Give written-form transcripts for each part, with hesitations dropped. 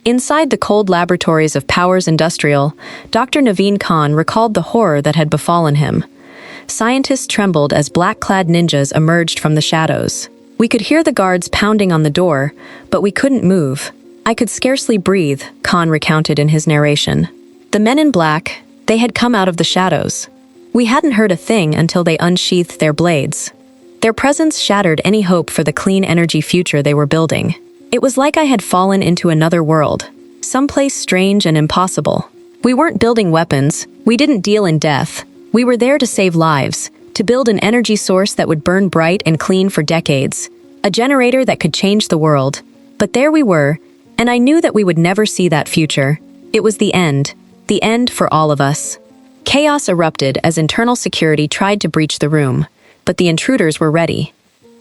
Inside the cold laboratories of Powers Industrial, Dr. Naveen Khan recalled the horror that had befallen him. Scientists trembled as black-clad ninjas emerged from the shadows. We could hear the guards pounding on the door, but we couldn't move. I could scarcely breathe, Khan recounted in his narration. The men in black, they had come out of the shadows. We hadn't heard a thing until they unsheathed their blades. Their presence shattered any hope for the clean energy future they were building. It was like I had fallen into another world, someplace strange and impossible. We weren't building weapons, we didn't deal in death. We were there to save lives, to build an energy source that would burn bright and clean for decades. A generator that could change the world. But there we were, and I knew that we would never see that future. It was the end for all of us. Chaos erupted as internal security tried to breach the room, but the intruders were ready.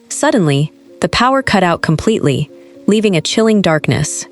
Suddenly, the power cut out completely, leaving a chilling darkness.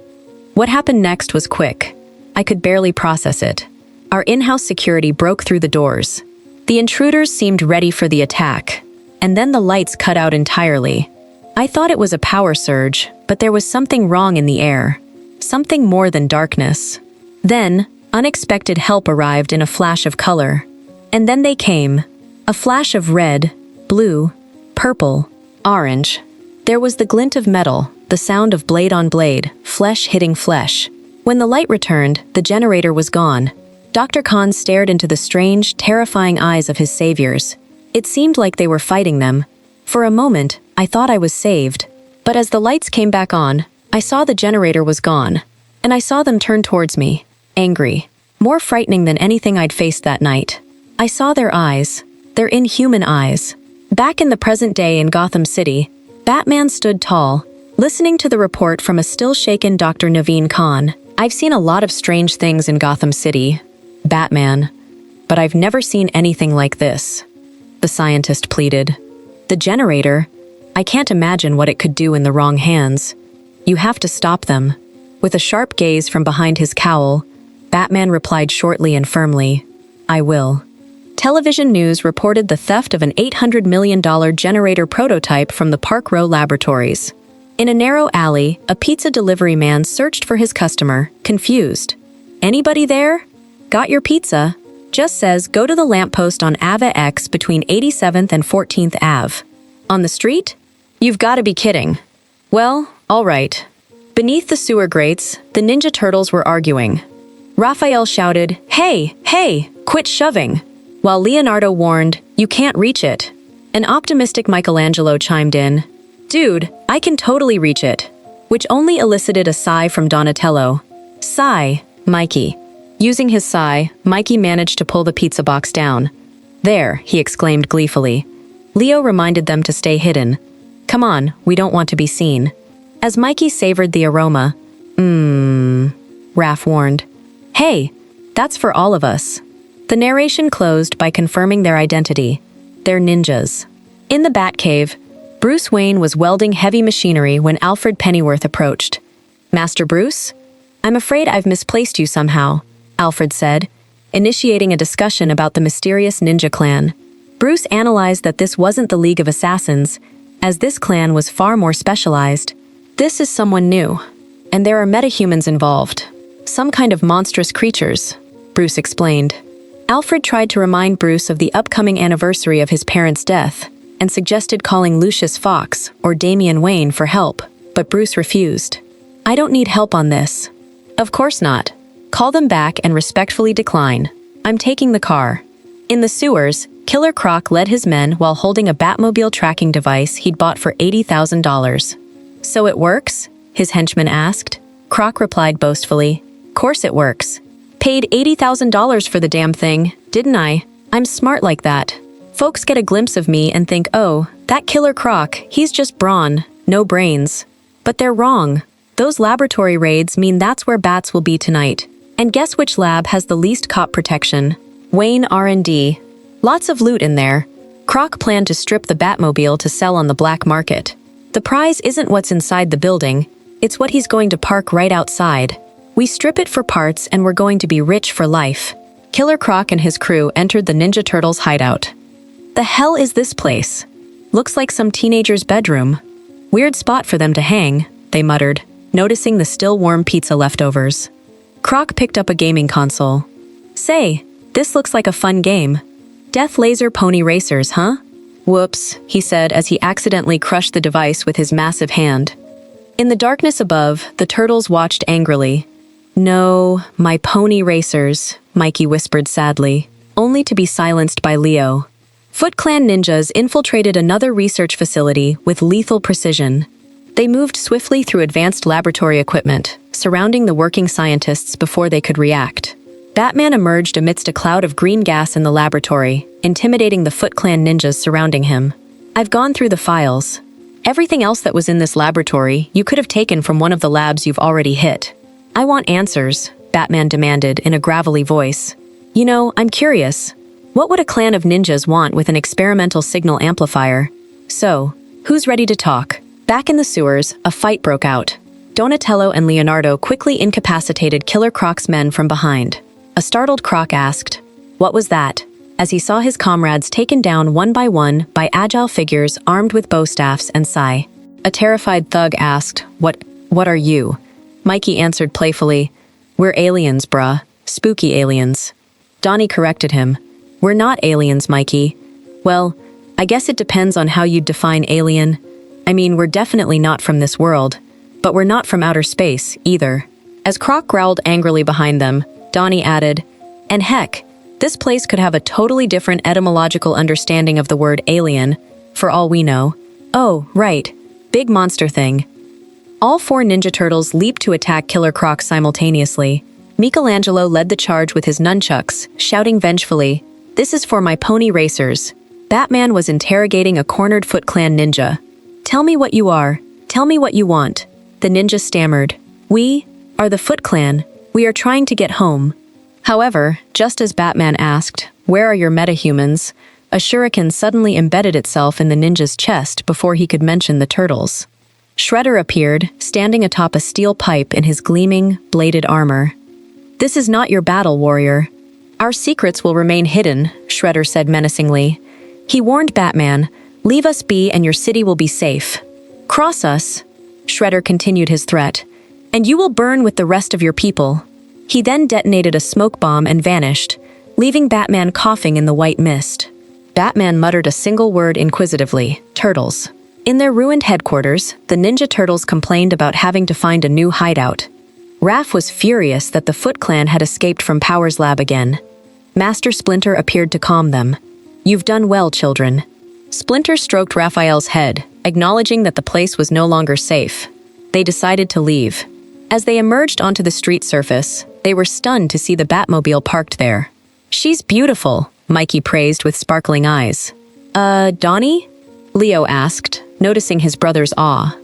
What happened next was quick. I could barely process it. Our in-house security broke through the doors. The intruders seemed ready for the attack, and then the lights cut out entirely. I thought it was a power surge, but there was something wrong in the air. Something more than darkness. Then, unexpected help arrived in a flash of color. And then they came. A flash of red, blue, purple, orange. There was the glint of metal, the sound of blade on blade, flesh hitting flesh. When the light returned, the generator was gone. Dr. Khan stared into the strange, terrifying eyes of his saviors. It seemed like they were fighting them. For a moment, I thought I was saved. But as the lights came back on, I saw the generator was gone. And I saw them turn towards me, angry, more frightening than anything I'd faced that night. I saw their eyes, their inhuman eyes. Back in the present day in Gotham City, Batman stood tall, listening to the report from a still-shaken Dr. Naveen Khan. I've seen a lot of strange things in Gotham City, Batman, but I've never seen anything like this, the scientist pleaded. The generator, I can't imagine what it could do in the wrong hands. You have to stop them. With a sharp gaze from behind his cowl, Batman replied shortly and firmly, I will. Television news reported the theft of an $800 million generator prototype from the Park Row Laboratories. In a narrow alley, a pizza delivery man searched for his customer, confused. Anybody there? Got your pizza? Just says go to the lamppost on Ave X between 87th and 14th Ave. On the street? You've got to be kidding. Well, all right. Beneath the sewer grates, the Ninja Turtles were arguing. Raphael shouted, Hey, quit shoving! While Leonardo warned, you can't reach it. An optimistic Michelangelo chimed in, Dude, I can totally reach it. Which only elicited a sigh from Donatello. Sigh, Mikey. Using his sigh, Mikey managed to pull the pizza box down. There, he exclaimed gleefully. Leo reminded them to stay hidden. Come on, we don't want to be seen. As Mikey savored the aroma, Raph warned. Hey, that's for all of us. The narration closed by confirming their identity. They're ninjas. In the Batcave, Bruce Wayne was welding heavy machinery when Alfred Pennyworth approached. Master Bruce? I'm afraid I've misplaced you somehow, Alfred said, initiating a discussion about the mysterious ninja clan. Bruce analyzed that this wasn't the League of Assassins, as this clan was far more specialized. This is someone new, and there are metahumans involved. Some kind of monstrous creatures, Bruce explained. Alfred tried to remind Bruce of the upcoming anniversary of his parents' death, and suggested calling Lucius Fox or Damian Wayne for help, but Bruce refused. I don't need help on this. Of course not. Call them back and respectfully decline. I'm taking the car. In the sewers, Killer Croc led his men while holding a Batmobile tracking device he'd bought for $80,000. So it works? His henchman asked. Croc replied boastfully. Course it works. Paid $80,000 for the damn thing, didn't I? I'm smart like that. Folks get a glimpse of me and think, oh, that Killer Croc, he's just brawn, no brains. But they're wrong. Those laboratory raids mean that's where bats will be tonight. And guess which lab has the least cop protection? Wayne R&D. Lots of loot in there. Croc planned to strip the Batmobile to sell on the black market. The prize isn't what's inside the building, it's what he's going to park right outside. We strip it for parts and we're going to be rich for life. Killer Croc and his crew entered the Ninja Turtles' hideout. The hell is this place? Looks like some teenager's bedroom. Weird spot for them to hang, they muttered. noticing the still warm pizza leftovers. Croc picked up a gaming console. "Say, this looks like a fun game. Death Laser Pony Racers, huh?" "Whoops," he said as he accidentally crushed the device with his massive hand. In the darkness above, the turtles watched angrily. "No, my pony racers," Mikey whispered sadly, only to be silenced by Leo. Foot Clan ninjas infiltrated another research facility with lethal precision. They moved swiftly through advanced laboratory equipment, surrounding the working scientists before they could react. Batman emerged amidst a cloud of green gas in the laboratory, intimidating the Foot Clan ninjas surrounding him. "I've gone through the files. Everything else that was in this laboratory you could have taken from one of the labs you've already hit. I want answers," Batman demanded in a gravelly voice. "You know, I'm curious. What would a clan of ninjas want with an experimental signal amplifier? So, who's ready to talk?" Back in the sewers, a fight broke out. Donatello and Leonardo quickly incapacitated Killer Croc's men from behind. A startled Croc asked, "What was that?" as he saw his comrades taken down one by agile figures armed with bow staffs and sai. A terrified thug asked, What are you?" Mikey answered playfully, "We're aliens, bruh. Spooky aliens." Donnie corrected him. "We're not aliens, Mikey." "Well, I guess it depends on how you define alien. I mean, we're definitely not from this world, but we're not from outer space, either." As Croc growled angrily behind them, Donnie added, "And heck, this place could have a totally different etymological understanding of the word alien, for all we know." "Oh, right. Big monster thing." All four Ninja Turtles leaped to attack Killer Croc simultaneously. Michelangelo led the charge with his nunchucks, shouting vengefully, "This is for my pony racers." Batman was interrogating a cornered Foot Clan ninja. "Tell me what you are. Tell me what you want." The ninja stammered. "We are the Foot Clan. We are trying to get home." However, just as Batman asked, "Where are your metahumans?" a shuriken suddenly embedded itself in the ninja's chest before he could mention the turtles. Shredder appeared, standing atop a steel pipe in his gleaming, bladed armor. "This is not your battle, warrior. Our secrets will remain hidden," Shredder said menacingly. He warned Batman, "Leave us be and your city will be safe. Cross us," Shredder continued his threat, "and you will burn with the rest of your people." He then detonated a smoke bomb and vanished, leaving Batman coughing in the white mist. Batman muttered a single word inquisitively, "Turtles." In their ruined headquarters, the Ninja Turtles complained about having to find a new hideout. Raph was furious that the Foot Clan had escaped from Power's lab again. Master Splinter appeared to calm them. "You've done well, children." Splinter stroked Raphael's head, acknowledging that the place was no longer safe. They decided to leave. As they emerged onto the street surface, they were stunned to see the Batmobile parked there. "She's beautiful," Mikey praised with sparkling eyes. Donnie?" Leo asked, noticing his brother's awe.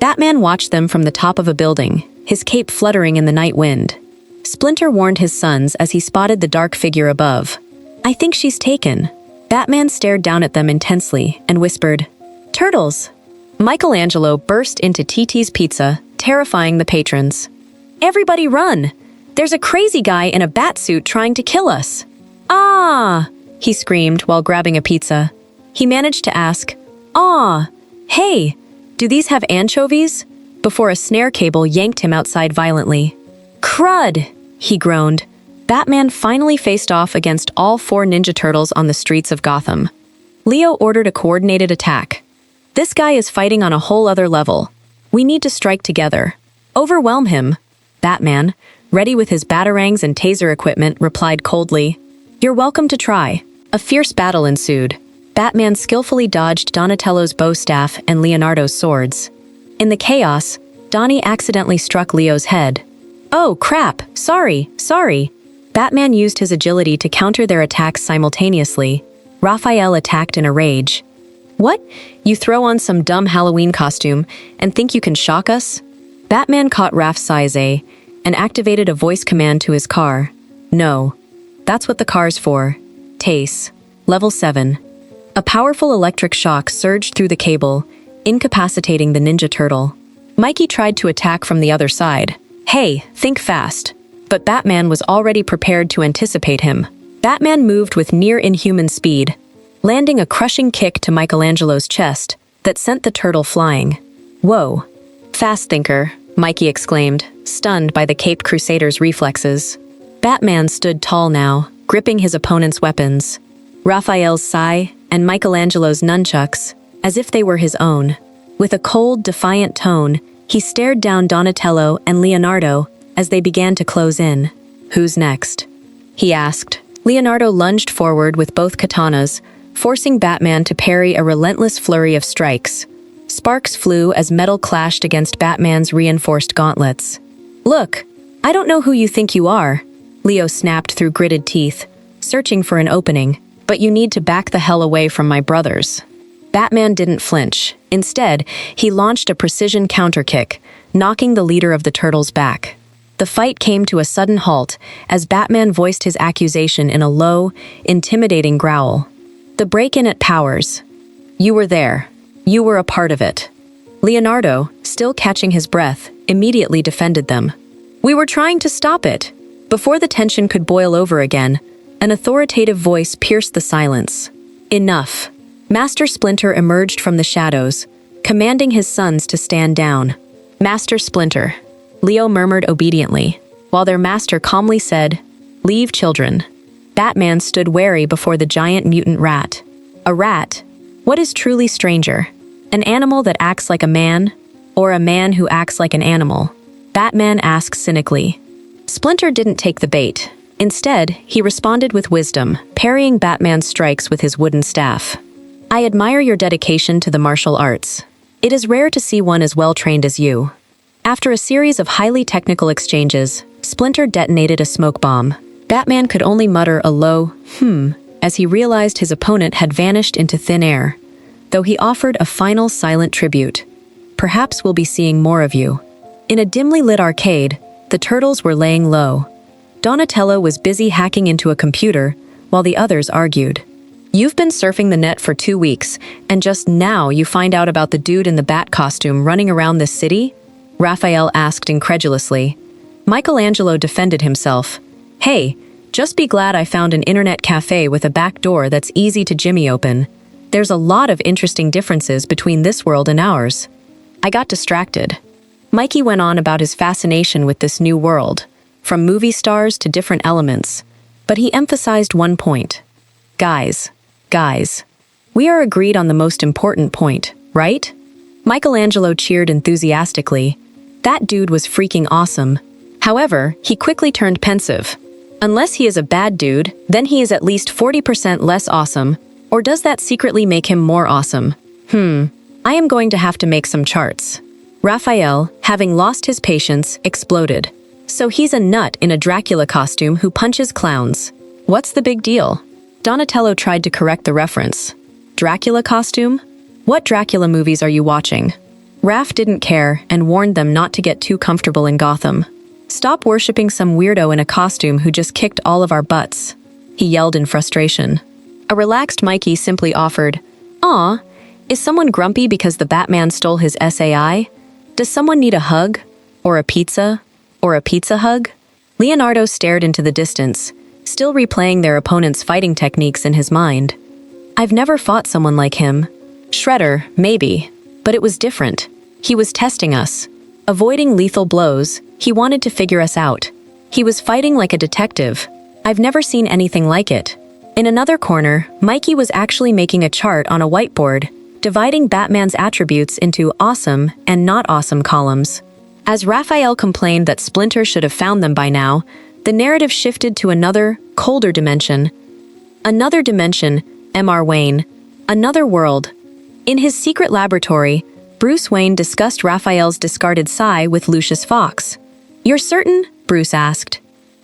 Batman watched them from the top of a building, his cape fluttering in the night wind. Splinter warned his sons as he spotted the dark figure above. "I think she's taken." Batman stared down at them intensely and whispered, "Turtles!" Michelangelo burst into TT's Pizza, terrifying the patrons. "Everybody run! There's a crazy guy in a bat suit trying to kill us!" "Ah!" he screamed while grabbing a pizza. He managed to ask, "Ah, hey, do these have anchovies?" before a snare cable yanked him outside violently. "Crud!" he groaned. Batman finally faced off against all four Ninja Turtles on the streets of Gotham. Leo ordered a coordinated attack. "This guy is fighting on a whole other level. We need to strike together. Overwhelm him." Batman, ready with his batarangs and taser equipment, replied coldly, "You're welcome to try." A fierce battle ensued. Batman skillfully dodged Donatello's bow staff and Leonardo's swords. In the chaos, Donnie accidentally struck Leo's head. "Oh, crap! Sorry. Batman used his agility to counter their attacks simultaneously. Raphael attacked in a rage. "What? You throw on some dumb Halloween costume and think you can shock us?" Batman caught Raph's size and activated a voice command to his car. "No. That's what the car's for. Tace. Level 7. A powerful electric shock surged through the cable, incapacitating the Ninja Turtle. Mikey tried to attack from the other side. "Hey, think fast." But Batman was already prepared to anticipate him. Batman moved with near-inhuman speed, landing a crushing kick to Michelangelo's chest that sent the turtle flying. "Whoa. Fast thinker," Mikey exclaimed, stunned by the Caped Crusader's reflexes. Batman stood tall now, gripping his opponent's weapons. Raphael's sai and Michelangelo's nunchucks, as if they were his own. With a cold, defiant tone, he stared down Donatello and Leonardo as they began to close in. "Who's next?" he asked. Leonardo lunged forward with both katanas, forcing Batman to parry a relentless flurry of strikes. Sparks flew as metal clashed against Batman's reinforced gauntlets. "Look, I don't know who you think you are," Leo snapped through gritted teeth, searching for an opening. "But you need to back the hell away from my brothers." Batman didn't flinch. Instead, he launched a precision counterkick, knocking the leader of the Turtles back. The fight came to a sudden halt as Batman voiced his accusation in a low, intimidating growl. "The break-in at Powers. You were there. You were a part of it." Leonardo, still catching his breath, immediately defended them. "We were trying to stop it." Before the tension could boil over again, an authoritative voice pierced the silence. "Enough." Master Splinter emerged from the shadows, commanding his sons to stand down. "Master Splinter," Leo murmured obediently, while their master calmly said, "Leave, children." Batman stood wary before the giant mutant rat. A rat? What is truly stranger? An animal that acts like a man, or a man who acts like an animal? Batman asked cynically. Splinter didn't take the bait. Instead, he responded with wisdom, parrying Batman's strikes with his wooden staff. "I admire your dedication to the martial arts. It is rare to see one as well-trained as you." After a series of highly technical exchanges, Splinter detonated a smoke bomb. Batman could only mutter a low, as he realized his opponent had vanished into thin air, though he offered a final silent tribute. "Perhaps we'll be seeing more of you." In a dimly lit arcade, the Turtles were laying low. Donatello was busy hacking into a computer, while the others argued. "You've been surfing the net for 2 weeks, and just now you find out about the dude in the bat costume running around this city?" Raphael asked incredulously. Michelangelo defended himself. "Hey, just be glad I found an internet cafe with a back door that's easy to jimmy open. There's a lot of interesting differences between this world and ours." I got distracted. Mikey went on about his fascination with this new world, from movie stars to different elements, but he emphasized one point. Guys, we are agreed on the most important point, right?" Michelangelo cheered enthusiastically. That dude was freaking awesome. However, he quickly turned pensive. Unless he is a bad dude, then he is at least 40% less awesome, or does that secretly make him more awesome? I am going to have to make some charts. Raphael, having lost his patience, exploded. "So he's a nut in a Dracula costume who punches clowns. What's the big deal?" Donatello tried to correct the reference. "Dracula costume? What Dracula movies are you watching?" Raph didn't care and warned them not to get too comfortable in Gotham. "Stop worshipping some weirdo in a costume who just kicked all of our butts," he yelled in frustration. A relaxed Mikey simply offered, "Aw, is someone grumpy because the Batman stole his SAI? Does someone need a hug? Or a pizza? Or a pizza hug?" Leonardo stared into the distance, still replaying their opponent's fighting techniques in his mind. "I've never fought someone like him. Shredder, maybe. But it was different. He was testing us. Avoiding lethal blows, he wanted to figure us out. He was fighting like a detective. I've never seen anything like it." In another corner, Mikey was actually making a chart on a whiteboard, dividing Batman's attributes into awesome and not awesome columns. As Raphael complained that Splinter should have found them by now, the narrative shifted to another, colder dimension. Another dimension, M.R. Wayne. Another world. In his secret laboratory, Bruce Wayne discussed Raphael's discarded sai with Lucius Fox. "You're certain?" Bruce asked.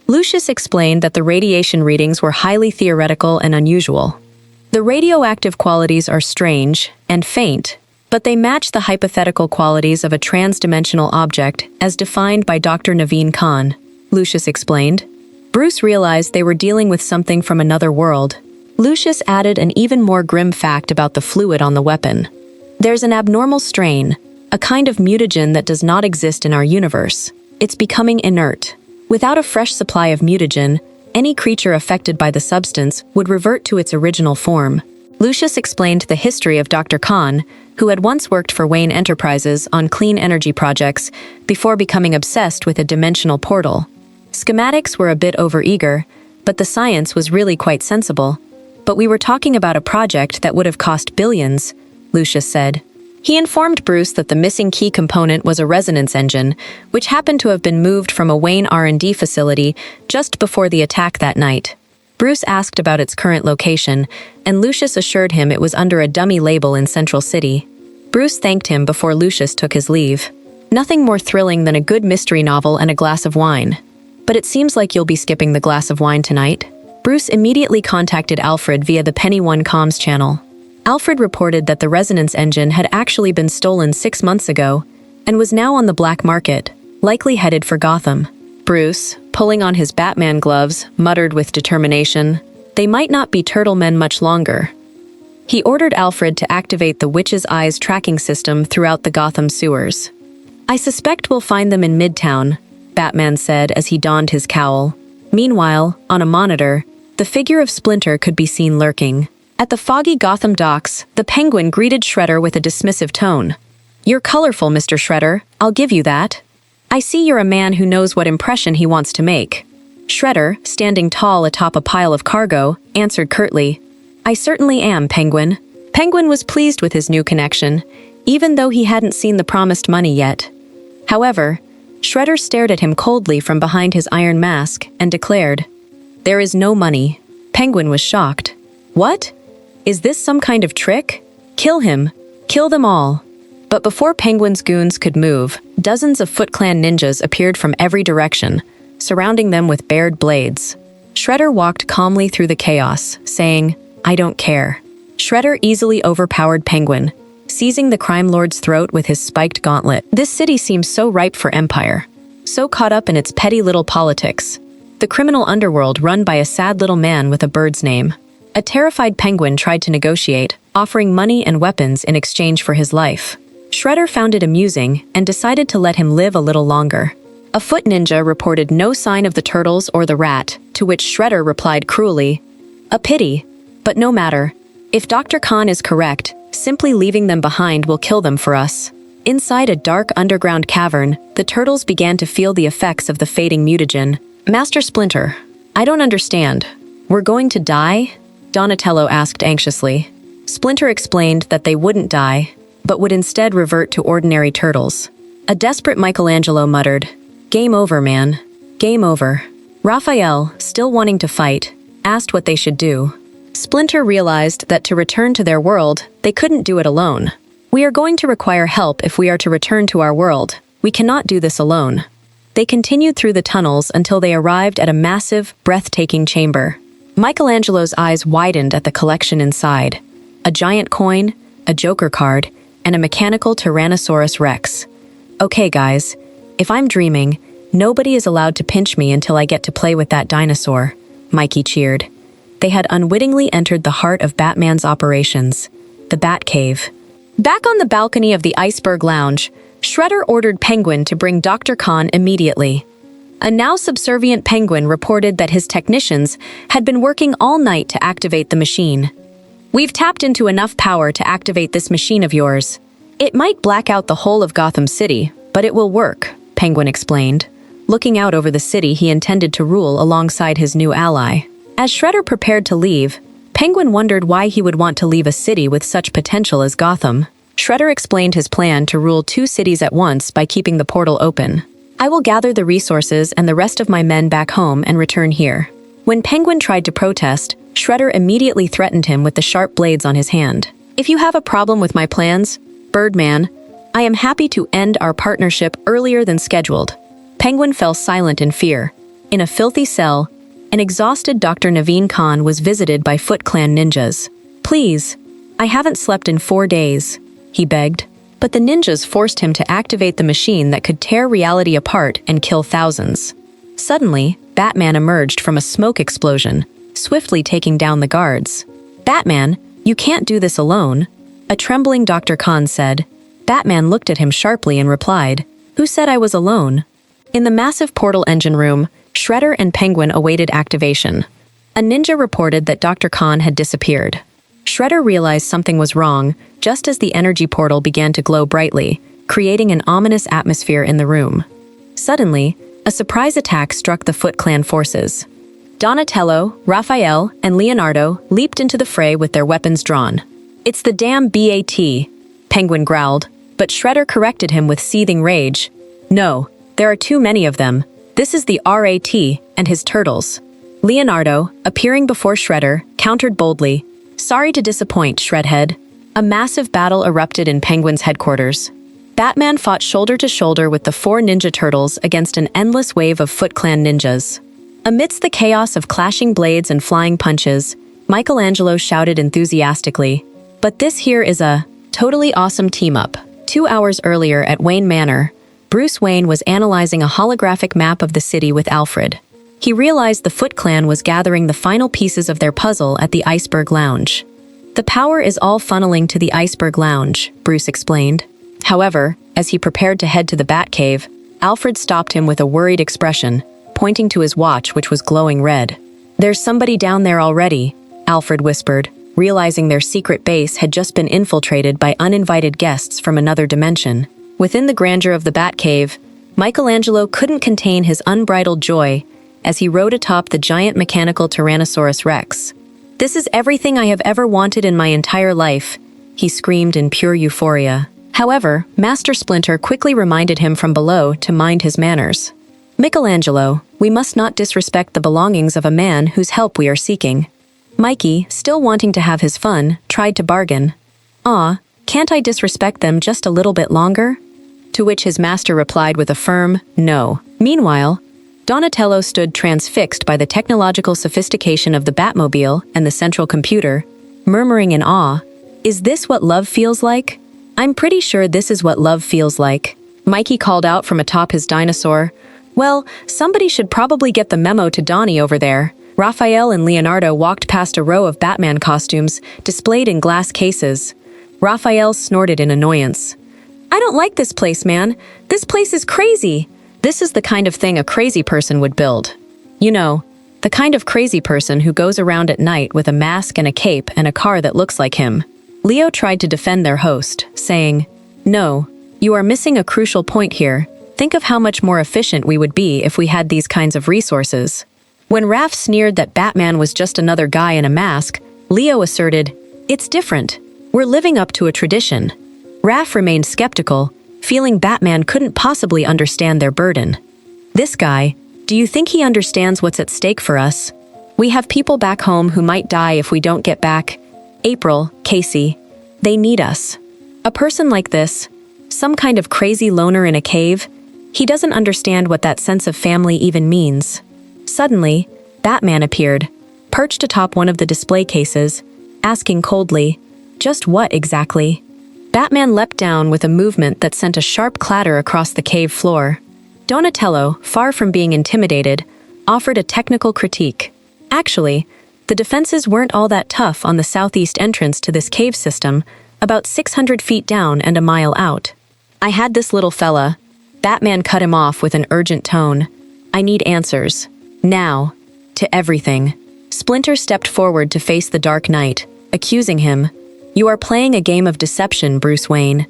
Lucius explained that the radiation readings were highly theoretical and unusual. The radioactive qualities are strange and faint, but they match the hypothetical qualities of a trans-dimensional object as defined by Dr. Naveen Khan, Lucius explained. Bruce realized they were dealing with something from another world. Lucius added an even more grim fact about the fluid on the weapon. "There's an abnormal strain, a kind of mutagen that does not exist in our universe. It's becoming inert. Without a fresh supply of mutagen, any creature affected by the substance would revert to its original form." Lucius explained the history of Dr. Khan, who had once worked for Wayne Enterprises on clean energy projects before becoming obsessed with a dimensional portal. Schematics were a bit overeager, but the science was really quite sensible. But we were talking about a project that would have cost billions, Lucius said. He informed Bruce that the missing key component was a resonance engine, which happened to have been moved from a Wayne R&D facility just before the attack that night. Bruce asked about its current location, and Lucius assured him it was under a dummy label in Central City. Bruce thanked him before Lucius took his leave. Nothing more thrilling than a good mystery novel and a glass of wine. But it seems like you'll be skipping the glass of wine tonight. Bruce immediately contacted Alfred via the Penny One comms channel. Alfred reported that the resonance engine had actually been stolen 6 months ago and was now on the black market, likely headed for Gotham. Bruce, pulling on his Batman gloves, muttered with determination, "They might not be turtle men much longer." He ordered Alfred to activate the Witch's Eyes tracking system throughout the Gotham sewers. "I suspect we'll find them in Midtown," Batman said as he donned his cowl. Meanwhile, on a monitor, the figure of Splinter could be seen lurking. At the foggy Gotham docks, the Penguin greeted Shredder with a dismissive tone. "You're colorful, Mr. Shredder, I'll give you that. I see you're a man who knows what impression he wants to make." Shredder, standing tall atop a pile of cargo, answered curtly, "I certainly am, Penguin." Penguin was pleased with his new connection, even though he hadn't seen the promised money yet. However, Shredder stared at him coldly from behind his iron mask and declared, "There is no money." Penguin was shocked. "What? Is this some kind of trick? Kill him. Kill them all." But before Penguin's goons could move, dozens of Foot Clan ninjas appeared from every direction, surrounding them with bared blades. Shredder walked calmly through the chaos, saying, "I don't care." Shredder easily overpowered Penguin, seizing the crime lord's throat with his spiked gauntlet. This city seems so ripe for empire, so caught up in its petty little politics. The criminal underworld run by a sad little man with a bird's name. A terrified Penguin tried to negotiate, offering money and weapons in exchange for his life. Shredder found it amusing and decided to let him live a little longer. A foot ninja reported no sign of the turtles or the rat, to which Shredder replied cruelly, "A pity, but no matter. If Dr. Khan is correct, simply leaving them behind will kill them for us." Inside a dark underground cavern, the turtles began to feel the effects of the fading mutagen. "Master Splinter, I don't understand. We're going to die?" Donatello asked anxiously. Splinter explained that they wouldn't die, but would instead revert to ordinary turtles. A desperate Michelangelo muttered, "Game over, man. Game over." Raphael, still wanting to fight, asked what they should do. Splinter realized that to return to their world, they couldn't do it alone. "We are going to require help if we are to return to our world. We cannot do this alone." They continued through the tunnels until they arrived at a massive, breathtaking chamber. Michelangelo's eyes widened at the collection inside. A giant coin, a Joker card, and a mechanical Tyrannosaurus Rex. "Okay, guys, if I'm dreaming, nobody is allowed to pinch me until I get to play with that dinosaur," Mikey cheered. They had unwittingly entered the heart of Batman's operations, the Batcave. Back on the balcony of the Iceberg Lounge, Shredder ordered Penguin to bring Dr. Khan immediately. A now subservient Penguin reported that his technicians had been working all night to activate the machine. "We've tapped into enough power to activate this machine of yours. It might black out the whole of Gotham City, but it will work," Penguin explained, looking out over the city he intended to rule alongside his new ally. As Shredder prepared to leave, Penguin wondered why he would want to leave a city with such potential as Gotham. Shredder explained his plan to rule 2 cities at once by keeping the portal open. "I will gather the resources and the rest of my men back home and return here." When Penguin tried to protest, Shredder immediately threatened him with the sharp blades on his hand. "If you have a problem with my plans, Birdman, I am happy to end our partnership earlier than scheduled." Penguin fell silent in fear. In a filthy cell, an exhausted Dr. Naveen Khan was visited by Foot Clan ninjas. "Please, I haven't slept in 4 days," he begged. But the ninjas forced him to activate the machine that could tear reality apart and kill thousands. Suddenly, Batman emerged from a smoke explosion, swiftly taking down the guards. "Batman, you can't do this alone," a trembling Dr. Khan said. Batman looked at him sharply and replied, "Who said I was alone?" In the massive portal engine room, Shredder and Penguin awaited activation. A ninja reported that Dr. Khan had disappeared. Shredder realized something was wrong just as the energy portal began to glow brightly, creating an ominous atmosphere in the room. Suddenly, a surprise attack struck the Foot Clan forces. Donatello, Raphael, and Leonardo leaped into the fray with their weapons drawn. "It's the damn BAT," Penguin growled, but Shredder corrected him with seething rage. "No, there are too many of them. This is the RAT and his turtles." Leonardo, appearing before Shredder, countered boldly, "Sorry to disappoint, Shredhead." A massive battle erupted in Penguin's headquarters. Batman fought shoulder to shoulder with the 4 Ninja Turtles against an endless wave of Foot Clan ninjas. Amidst the chaos of clashing blades and flying punches, Michelangelo shouted enthusiastically, "But this here is a totally awesome team-up." 2 hours earlier at Wayne Manor, Bruce Wayne was analyzing a holographic map of the city with Alfred. He realized the Foot Clan was gathering the final pieces of their puzzle at the Iceberg Lounge. "The power is all funneling to the Iceberg Lounge," Bruce explained. However, as he prepared to head to the Batcave, Alfred stopped him with a worried expression, pointing to his watch which was glowing red. "There's somebody down there already," Alfred whispered, realizing their secret base had just been infiltrated by uninvited guests from another dimension. Within the grandeur of the Batcave, Michelangelo couldn't contain his unbridled joy as he rode atop the giant mechanical Tyrannosaurus Rex. "This is everything I have ever wanted in my entire life," he screamed in pure euphoria. However, Master Splinter quickly reminded him from below to mind his manners. "Michelangelo, we must not disrespect the belongings of a man whose help we are seeking." Mikey, still wanting to have his fun, tried to bargain. "Aw, can't I disrespect them just a little bit longer?" To which his master replied with a firm no. Meanwhile, Donatello stood transfixed by the technological sophistication of the Batmobile and the central computer, murmuring in awe, "Is this what love feels like? I'm pretty sure this is what love feels like." Mikey called out from atop his dinosaur, "Well, somebody should probably get the memo to Donnie over there." Raphael and Leonardo walked past a row of Batman costumes displayed in glass cases. Raphael snorted in annoyance. "I don't like this place, man. This place is crazy." This is the kind of thing a crazy person would build. You know, the kind of crazy person who goes around at night with a mask and a cape and a car that looks like him. Leo tried to defend their host, saying, "No, you are missing a crucial point here. Think of how much more efficient we would be if we had these kinds of resources." When Raph sneered that Batman was just another guy in a mask, Leo asserted, "It's different. We're living up to a tradition." Raph remained skeptical, feeling Batman couldn't possibly understand their burden. "This guy, do you think he understands what's at stake for us? We have people back home who might die if we don't get back. April, Casey, they need us. A person like this, some kind of crazy loner in a cave, he doesn't understand what that sense of family even means." Suddenly, Batman appeared, perched atop one of the display cases, asking coldly, "Just what exactly?" Batman leapt down with a movement that sent a sharp clatter across the cave floor. Donatello, far from being intimidated, offered a technical critique. Actually, the defenses weren't all that tough on the southeast entrance to this cave system, about 600 feet down and a mile out. "I had this little fella." Batman cut him off with an urgent tone. "I need answers. Now. To everything." Splinter stepped forward to face the Dark Knight, accusing him, "You are playing a game of deception, Bruce Wayne.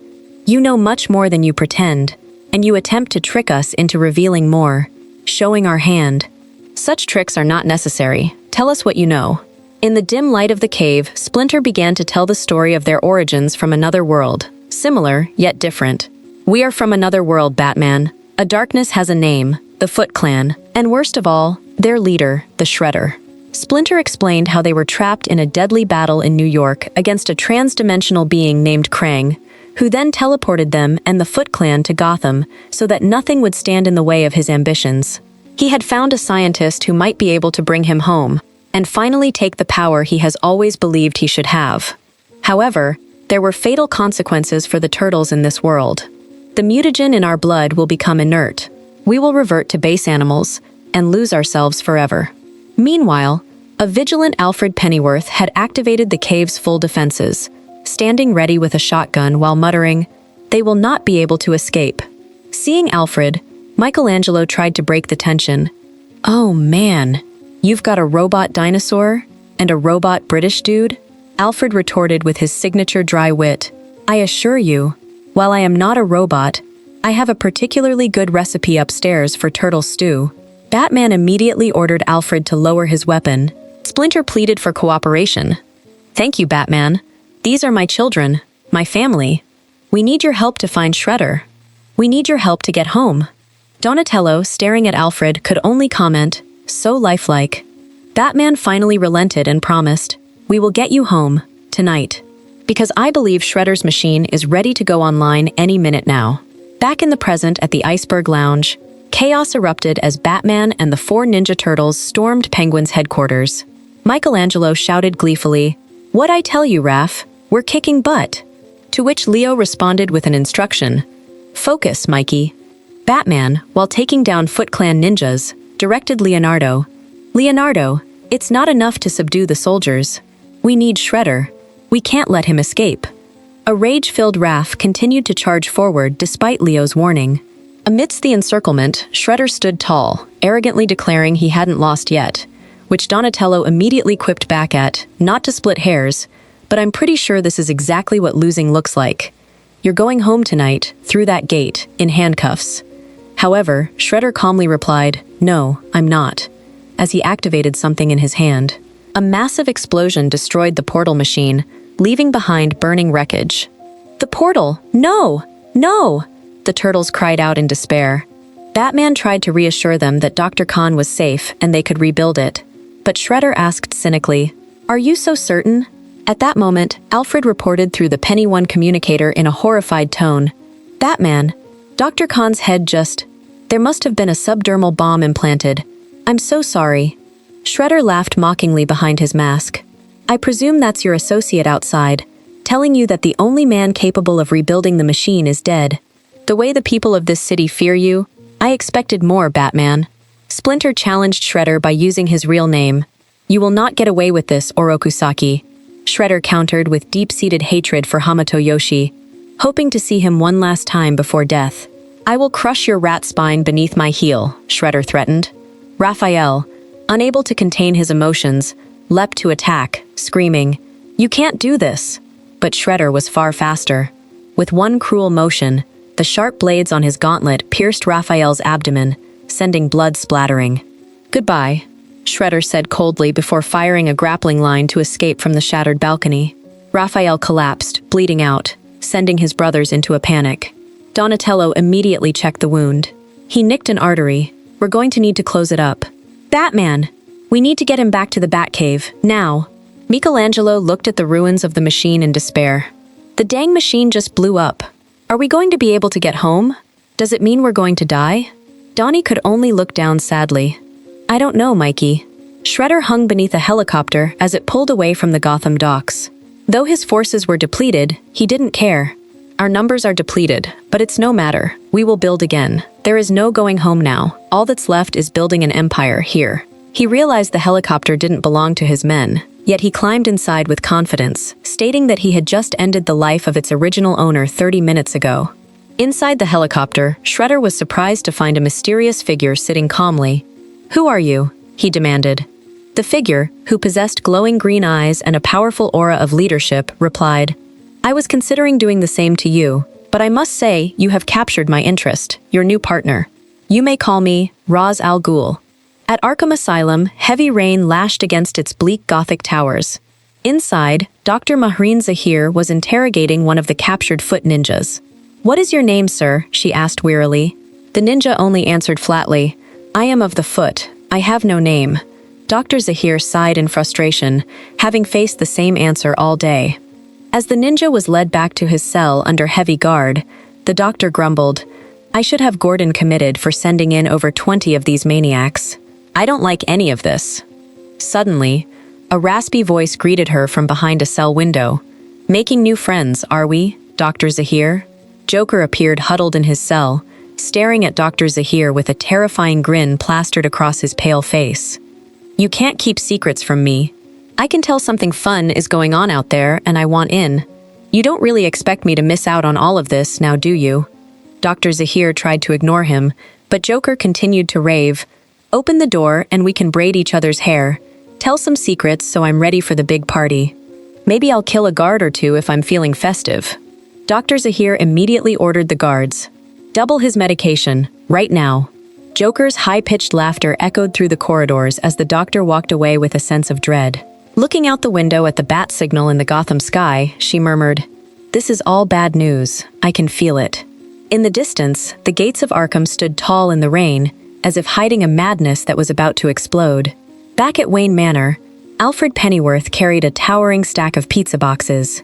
You know much more than you pretend, and you attempt to trick us into revealing more, showing our hand. Such tricks are not necessary. Tell us what you know." In the dim light of the cave, Splinter began to tell the story of their origins from another world, similar yet different. "We are from another world, Batman. A darkness has a name, the Foot Clan, and worst of all, their leader, the Shredder." Splinter explained how they were trapped in a deadly battle in New York against a trans-dimensional being named Krang, who then teleported them and the Foot Clan to Gotham so that nothing would stand in the way of his ambitions. He had found a scientist who might be able to bring him home, and finally take the power he has always believed he should have. However, there were fatal consequences for the turtles in this world. The mutagen in our blood will become inert. We will revert to base animals and lose ourselves forever. Meanwhile, a vigilant Alfred Pennyworth had activated the cave's full defenses, standing ready with a shotgun while muttering, "They will not be able to escape." Seeing Alfred, Michelangelo tried to break the tension. "Oh man, you've got a robot dinosaur and a robot British dude?" Alfred retorted with his signature dry wit. I assure you, while I am not a robot, I have a particularly good recipe upstairs for turtle stew. Batman immediately ordered Alfred to lower his weapon. Splinter pleaded for cooperation. Thank you, Batman. These are my children, my family. We need your help to find Shredder. We need your help to get home. Donatello, staring at Alfred, could only comment, so lifelike. Batman finally relented and promised, we will get you home, tonight. Because I believe Shredder's machine is ready to go online any minute now. Back in the present at the Iceberg Lounge, chaos erupted as Batman and the 4 Ninja Turtles stormed Penguin's headquarters. Michelangelo shouted gleefully, "What'd I tell you, Raph? We're kicking butt." To which Leo responded with an instruction. Focus, Mikey. Batman, while taking down Foot Clan ninjas, directed Leonardo. Leonardo, it's not enough to subdue the soldiers. We need Shredder. We can't let him escape. A rage-filled Raph continued to charge forward despite Leo's warning. Amidst the encirclement, Shredder stood tall, arrogantly declaring he hadn't lost yet, which Donatello immediately quipped back at, not to split hairs, but I'm pretty sure this is exactly what losing looks like. You're going home tonight, through that gate, in handcuffs. However, Shredder calmly replied, no, I'm not, as he activated something in his hand. A massive explosion destroyed the portal machine, leaving behind burning wreckage. The portal! No! No! The turtles cried out in despair. Batman tried to reassure them that Dr. Khan was safe and they could rebuild it. But Shredder asked cynically, are you so certain? At that moment, Alfred reported through the Penny One communicator in a horrified tone. Batman, Dr. Khan's head just... There must have been a subdermal bomb implanted. I'm so sorry. Shredder laughed mockingly behind his mask. I presume that's your associate outside, telling you that the only man capable of rebuilding the machine is dead. The way the people of this city fear you, I expected more, Batman. Splinter challenged Shredder by using his real name. You will not get away with this, Orokusaki. Shredder countered with deep-seated hatred for Hamato Yoshi, hoping to see him one last time before death. I will crush your rat spine beneath my heel, Shredder threatened. Raphael, unable to contain his emotions, leapt to attack, screaming, You can't do this! But Shredder was far faster. With one cruel motion, the sharp blades on his gauntlet pierced Raphael's abdomen, sending blood splattering. Goodbye, Shredder said coldly before firing a grappling line to escape from the shattered balcony. Raphael collapsed, bleeding out, sending his brothers into a panic. Donatello immediately checked the wound. He nicked an artery. We're going to need to close it up. Batman! We need to get him back to the Batcave, now. Michelangelo looked at the ruins of the machine in despair. The dang machine just blew up. Are we going to be able to get home? Does it mean we're going to die? Donnie could only look down sadly. I don't know, Mikey. Shredder hung beneath a helicopter as it pulled away from the Gotham docks. Though his forces were depleted, he didn't care. Our numbers are depleted, but it's no matter. We will build again. There is no going home now. All that's left is building an empire here. He realized the helicopter didn't belong to his men, yet he climbed inside with confidence, stating that he had just ended the life of its original owner 30 minutes ago. Inside the helicopter, Shredder was surprised to find a mysterious figure sitting calmly. Who are you? He demanded. The figure, who possessed glowing green eyes and a powerful aura of leadership, replied, I was considering doing the same to you, but I must say you have captured my interest, your new partner. You may call me Ra's al Ghul. At Arkham Asylum, heavy rain lashed against its bleak Gothic towers. Inside, Dr. Mahreen Zahir was interrogating one of the captured foot ninjas. What is your name, sir? She asked wearily. The ninja only answered flatly, I am of the foot. I have no name. Dr. Zahir sighed in frustration, having faced the same answer all day. As the ninja was led back to his cell under heavy guard, the doctor grumbled, I should have Gordon committed for sending in over 20 of these maniacs. I don't like any of this. Suddenly, a raspy voice greeted her from behind a cell window. Making new friends, are we, Dr. Zahir? Joker appeared huddled in his cell, staring at Dr. Zahir with a terrifying grin plastered across his pale face. You can't keep secrets from me. I can tell something fun is going on out there and I want in. You don't really expect me to miss out on all of this, now do you? Dr. Zahir tried to ignore him, but Joker continued to rave. Open the door and we can braid each other's hair. Tell some secrets so I'm ready for the big party. Maybe I'll kill a guard or two if I'm feeling festive. Dr. Zahir immediately ordered the guards. Double his medication, right now. Joker's high-pitched laughter echoed through the corridors as the doctor walked away with a sense of dread. Looking out the window at the bat signal in the Gotham sky, she murmured, "This is all bad news. I can feel it." In the distance, the gates of Arkham stood tall in the rain, as if hiding a madness that was about to explode. Back at Wayne Manor, Alfred Pennyworth carried a towering stack of pizza boxes.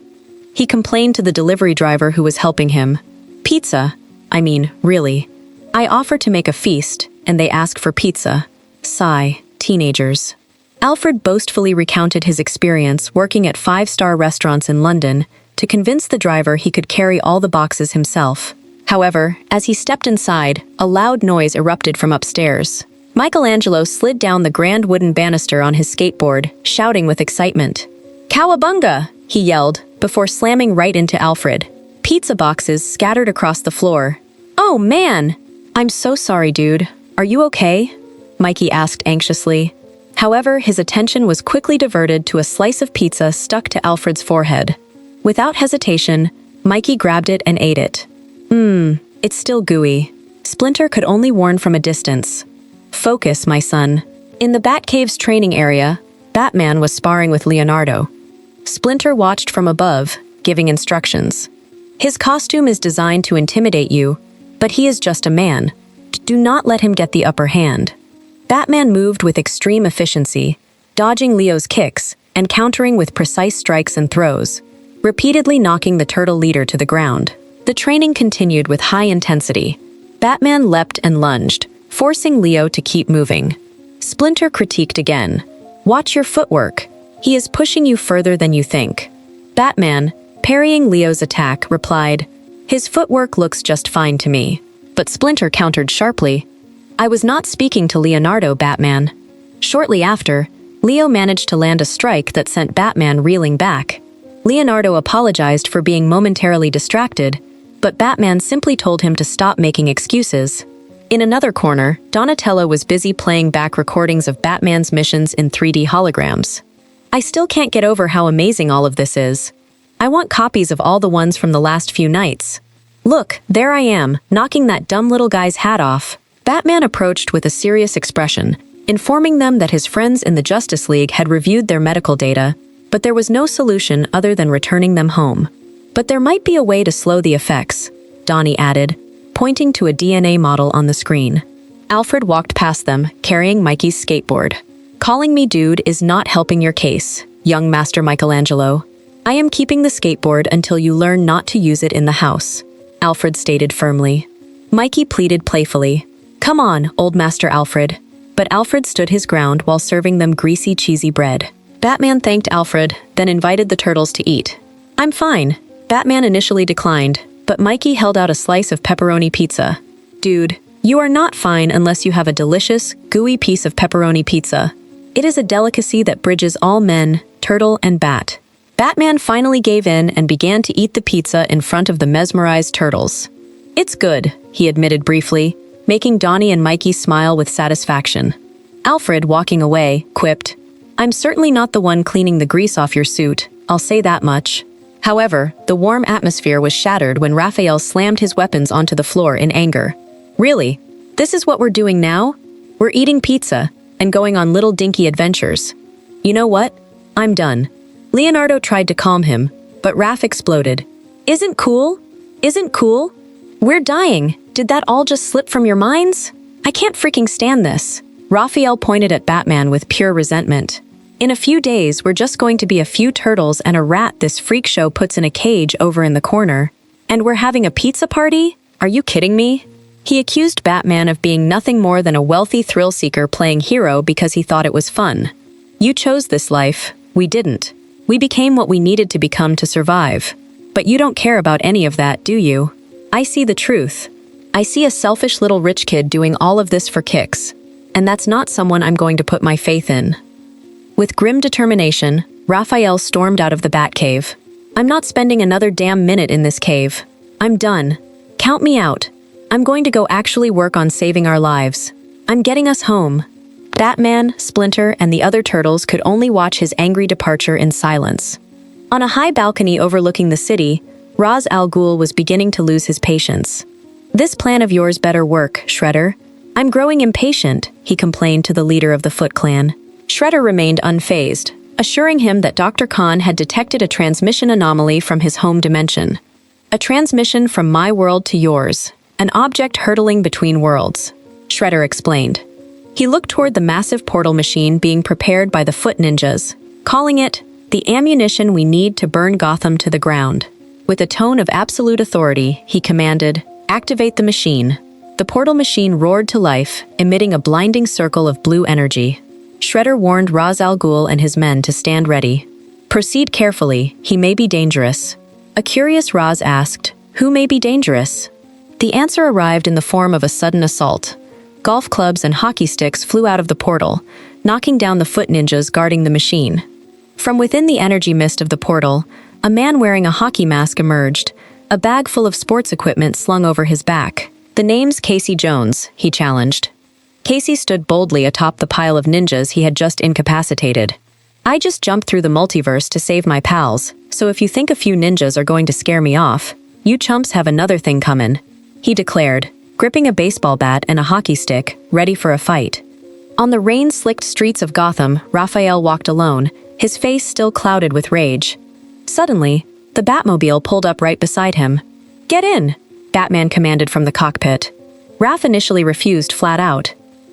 He complained to the delivery driver who was helping him. "Pizza? I mean, really. I offer to make a feast, and they ask for pizza. Sigh, teenagers." Alfred boastfully recounted his experience working at five-star restaurants in London to convince the driver he could carry all the boxes himself. However, as he stepped inside, a loud noise erupted from upstairs. Michelangelo slid down the grand wooden banister on his skateboard, shouting with excitement. "Cowabunga!" he yelled, before slamming right into Alfred. Pizza boxes scattered across the floor. "Oh, man! I'm so sorry, dude. Are you okay?" Mikey asked anxiously. However, his attention was quickly diverted to a slice of pizza stuck to Alfred's forehead. Without hesitation, Mikey grabbed it and ate it. It's still gooey. Splinter could only warn from a distance. "Focus, my son." In the Batcave's training area, Batman was sparring with Leonardo. Splinter watched from above, giving instructions. "His costume is designed to intimidate you, but he is just a man. Do not let him get the upper hand." Batman moved with extreme efficiency, dodging Leo's kicks and countering with precise strikes and throws, repeatedly knocking the turtle leader to the ground. The training continued with high intensity. Batman leapt and lunged, forcing Leo to keep moving. Splinter critiqued again. "Watch your footwork. He is pushing you further than you think." Batman, parrying Leo's attack, replied, "His footwork looks just fine to me." But Splinter countered sharply, "I was not speaking to Leonardo, Batman." Shortly after, Leo managed to land a strike that sent Batman reeling back. Leonardo apologized for being momentarily distracted, but Batman simply told him to stop making excuses. In another corner, Donatello was busy playing back recordings of Batman's missions in 3D holograms. "I still can't get over how amazing all of this is. I want copies of all the ones from the last few nights. Look, there I am, knocking that dumb little guy's hat off." Batman approached with a serious expression, informing them that his friends in the Justice League had reviewed their medical data, but there was no solution other than returning them home. "But there might be a way to slow the effects," Donnie added, pointing to a DNA model on the screen. Alfred walked past them, carrying Mikey's skateboard. "Calling me dude is not helping your case, young Master Michelangelo. I am keeping the skateboard until you learn not to use it in the house," Alfred stated firmly. Mikey pleaded playfully, "Come on, old Master Alfred." But Alfred stood his ground while serving them greasy, cheesy bread. Batman thanked Alfred, then invited the turtles to eat. "I'm fine." Batman initially declined, but Mikey held out a slice of pepperoni pizza. "Dude, you are not fine unless you have a delicious, gooey piece of pepperoni pizza. It is a delicacy that bridges all men, turtle, and bat." Batman finally gave in and began to eat the pizza in front of the mesmerized turtles. "It's good," he admitted briefly, making Donnie and Mikey smile with satisfaction. Alfred, walking away, quipped, "I'm certainly not the one cleaning the grease off your suit, I'll say that much." However, the warm atmosphere was shattered when Raphael slammed his weapons onto the floor in anger. "Really? This is what we're doing now? We're eating pizza and going on little dinky adventures. You know what? I'm done." Leonardo tried to calm him, but Raph exploded. "Isn't cool? Isn't cool? We're dying. Did that all just slip from your minds? I can't freaking stand this." Raphael pointed at Batman with pure resentment. "In a few days, we're just going to be a few turtles and a rat this freak show puts in a cage over in the corner. And we're having a pizza party? Are you kidding me?" He accused Batman of being nothing more than a wealthy thrill-seeker playing hero because he thought it was fun. "You chose this life. We didn't. We became what we needed to become to survive. But you don't care about any of that, do you? I see the truth. I see a selfish little rich kid doing all of this for kicks. And that's not someone I'm going to put my faith in." With grim determination, Raphael stormed out of the Batcave. "I'm not spending another damn minute in this cave. I'm done. Count me out. I'm going to go actually work on saving our lives. I'm getting us home." Batman, Splinter, and the other turtles could only watch his angry departure in silence. On a high balcony overlooking the city, Ra's al Ghul was beginning to lose his patience. "This plan of yours better work, Shredder. I'm growing impatient," he complained to the leader of the Foot Clan. Shredder remained unfazed, assuring him that Dr. Khan had detected a transmission anomaly from his home dimension. "A transmission from my world to yours, an object hurtling between worlds," Shredder explained. He looked toward the massive portal machine being prepared by the Foot Ninjas, calling it the ammunition we need to burn Gotham to the ground. With a tone of absolute authority, he commanded, "Activate the machine." The portal machine roared to life, emitting a blinding circle of blue energy. Shredder warned Ra's al Ghul and his men to stand ready. "Proceed carefully, he may be dangerous." A curious Ra's asked, "Who may be dangerous?" The answer arrived in the form of a sudden assault. Golf clubs and hockey sticks flew out of the portal, knocking down the Foot Ninjas guarding the machine. From within the energy mist of the portal, a man wearing a hockey mask emerged, a bag full of sports equipment slung over his back. "The name's Casey Jones," he challenged. Casey stood boldly atop the pile of ninjas he had just incapacitated. "I just jumped through the multiverse to save my pals, so if you think a few ninjas are going to scare me off, you chumps have another thing comin'," he declared, gripping a baseball bat and a hockey stick, ready for a fight. On the rain-slicked streets of Gotham, Raphael walked alone, his face still clouded with rage. Suddenly, the Batmobile pulled up right beside him. "Get in!" Batman commanded from the cockpit. Raph initially refused flat out.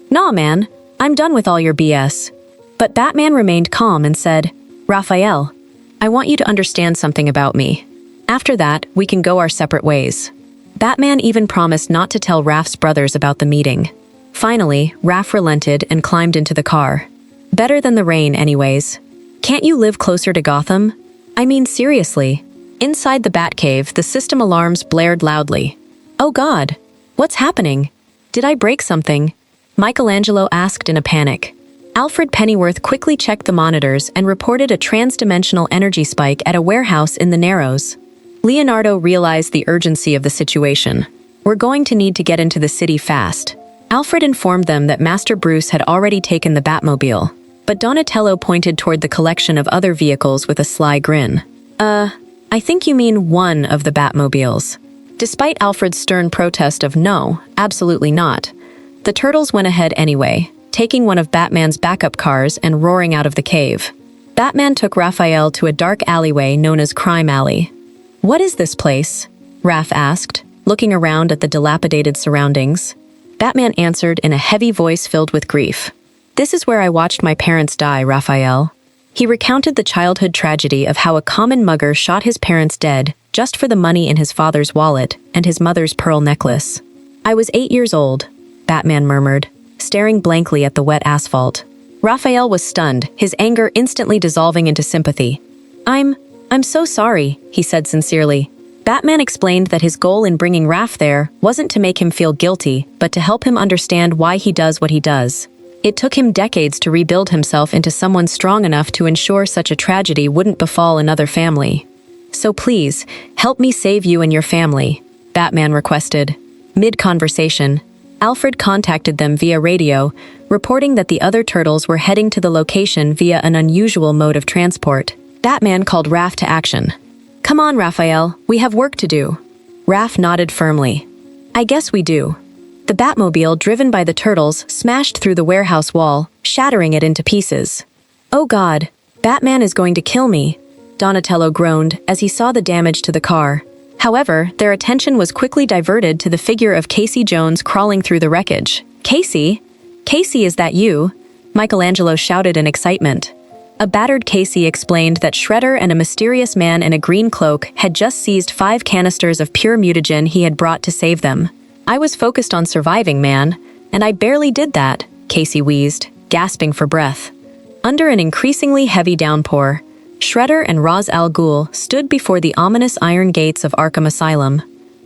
"Nah, man, I'm done with all your BS." But Batman remained calm and said, "Raphael, I want you to understand something about me. After that, we can go our separate ways." Batman even promised not to tell Raph's brothers about the meeting. Finally, Raph relented and climbed into the car. "Better than the rain, anyways. Can't you live closer to Gotham? I mean, seriously." Inside the Batcave, the system alarms blared loudly. "Oh God, what's happening? Did I break something?" Michelangelo asked in a panic. Alfred Pennyworth quickly checked the monitors and reported a trans-dimensional energy spike at a warehouse in the Narrows. Leonardo realized the urgency of the situation. "We're going to need to get into the city fast." Alfred informed them that Master Bruce had already taken the Batmobile, but Donatello pointed toward the collection of other vehicles with a sly grin. I think you mean one of the Batmobiles." Despite Alfred's stern protest of "No, absolutely not," the Turtles went ahead anyway, taking one of Batman's backup cars and roaring out of the cave. Batman took Raphael to a dark alleyway known as Crime Alley. "What is this place?" Raph asked, looking around at the dilapidated surroundings. Batman answered in a heavy voice filled with grief. "This is where I watched my parents die, Raphael." He recounted the childhood tragedy of how a common mugger shot his parents dead just for the money in his father's wallet and his mother's pearl necklace. "I was 8 years old," Batman murmured, staring blankly at the wet asphalt. Raphael was stunned, his anger instantly dissolving into sympathy. I'm so sorry," he said sincerely. Batman explained that his goal in bringing Raph there wasn't to make him feel guilty, but to help him understand why he does what he does. It took him decades to rebuild himself into someone strong enough to ensure such a tragedy wouldn't befall another family. "So please, help me save you and your family," Batman requested. Mid-conversation, Alfred contacted them via radio, reporting that the other Turtles were heading to the location via an unusual mode of transport. Batman called Raph to action. "Come on, Raphael, we have work to do." Raph nodded firmly. "I guess we do." The Batmobile, driven by the Turtles, smashed through the warehouse wall, shattering it into pieces. "Oh God, Batman is going to kill me," Donatello groaned as he saw the damage to the car. However, their attention was quickly diverted to the figure of Casey Jones crawling through the wreckage. "Casey? Casey, is that you?" Michelangelo shouted in excitement. A battered Casey explained that Shredder and a mysterious man in a green cloak had just seized 5 canisters of pure mutagen he had brought to save them. "I was focused on surviving, man, and I barely did that," Casey wheezed, gasping for breath. Under an increasingly heavy downpour, Shredder and Ra's al Ghul stood before the ominous iron gates of Arkham Asylum.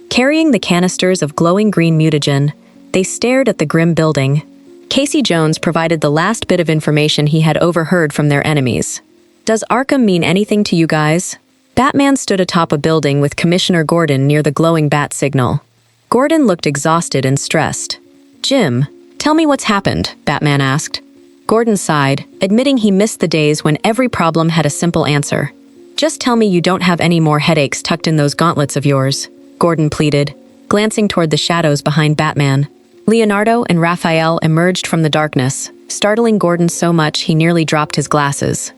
Carrying the canisters of glowing green mutagen, they stared at the grim building. Casey Jones provided the last bit of information he had overheard from their enemies. "Does Arkham mean anything to you guys?" Batman stood atop a building with Commissioner Gordon near the glowing bat signal. Gordon looked exhausted and stressed. "Jim, tell me what's happened," Batman asked. Gordon sighed, admitting he missed the days when every problem had a simple answer. Just tell me you don't have any more headaches tucked in those gauntlets of yours, Gordon pleaded, glancing toward the shadows behind Batman. Leonardo and Raphael emerged from the darkness, startling Gordon so much he nearly dropped his glasses.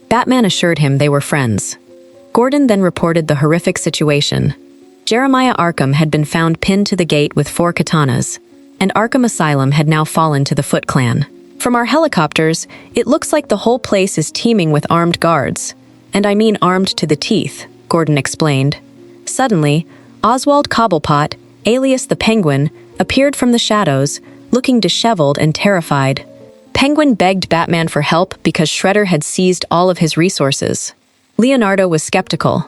Batman assured him they were friends. Gordon then reported the horrific situation. Jeremiah Arkham had been found pinned to the gate with 4 katanas, and Arkham Asylum had now fallen to the Foot Clan. From our helicopters, it looks like the whole place is teeming with armed guards. And I mean armed to the teeth, Gordon explained. Suddenly, Oswald Cobblepot, alias the Penguin, appeared from the shadows, looking disheveled and terrified. Penguin begged Batman for help because Shredder had seized all of his resources. Leonardo was skeptical.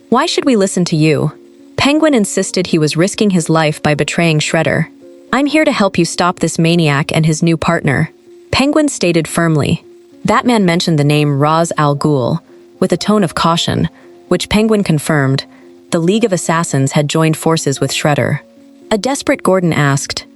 Why should we listen to you? Penguin insisted he was risking his life by betraying Shredder. I'm here to help you stop this maniac and his new partner, Penguin stated firmly. Batman mentioned the name Ra's al Ghul, with a tone of caution, which Penguin confirmed. The League of Assassins had joined forces with Shredder. A desperate Gordon asked,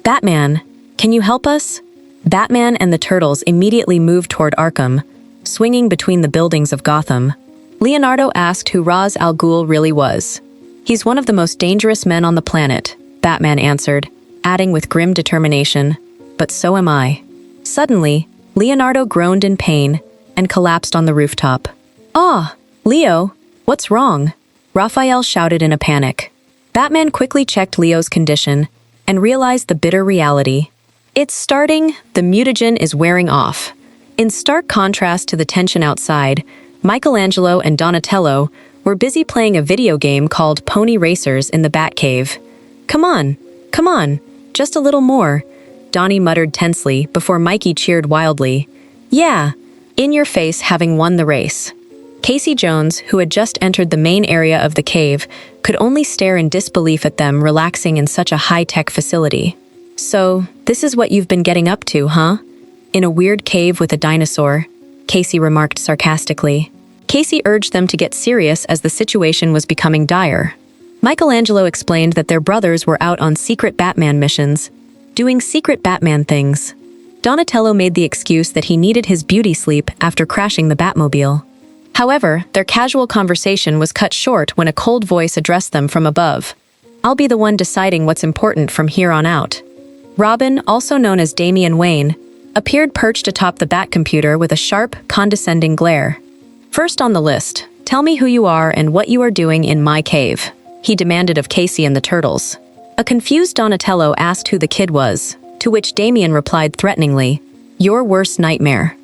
Batman, can you help us? Batman and the Turtles immediately moved toward Arkham, swinging between the buildings of Gotham. Leonardo asked who Ra's al Ghul really was. He's one of the most dangerous men on the planet, Batman answered, adding with grim determination, but so am I. Suddenly, Leonardo groaned in pain and collapsed on the rooftop. Ah, Leo, what's wrong? Raphael shouted in a panic. Batman quickly checked Leo's condition and realized the bitter reality. It's starting, the mutagen is wearing off. In stark contrast to the tension outside, Michelangelo and Donatello were busy playing a video game called Pony Racers in the Batcave. Come on, just a little more, Donnie muttered tensely before Mikey cheered wildly. Yeah, in your face having won the race. Casey Jones, who had just entered the main area of the cave, could only stare in disbelief at them relaxing in such a high-tech facility. So, this is what you've been getting up to, huh? In a weird cave with a dinosaur, Casey remarked sarcastically. Casey urged them to get serious as the situation was becoming dire. Michelangelo explained that their brothers were out on secret Batman missions, doing secret Batman things. Donatello made the excuse that he needed his beauty sleep after crashing the Batmobile. However, their casual conversation was cut short when a cold voice addressed them from above. I'll be the one deciding what's important from here on out. Robin, also known as Damian Wayne, appeared perched atop the Batcomputer with a sharp, condescending glare. First on the list, tell me who you are and what you are doing in my cave, he demanded of Casey and the Turtles. A confused Donatello asked who the kid was, to which Damian replied threateningly, Your worst nightmare.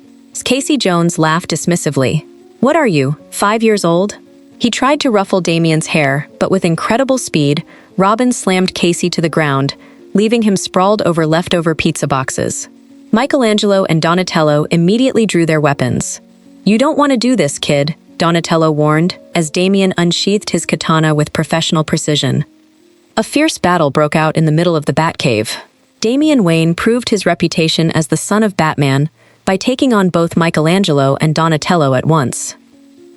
Casey Jones laughed dismissively. What are you, 5 years old? He tried to ruffle Damian's hair, but with incredible speed, Robin slammed Casey to the ground, leaving him sprawled over leftover pizza boxes. Michelangelo and Donatello immediately drew their weapons. You don't want to do this, kid, Donatello warned, as Damian unsheathed his katana with professional precision. A fierce battle broke out in the middle of the Batcave. Damian Wayne proved his reputation as the son of Batman by taking on both Michelangelo and Donatello at once.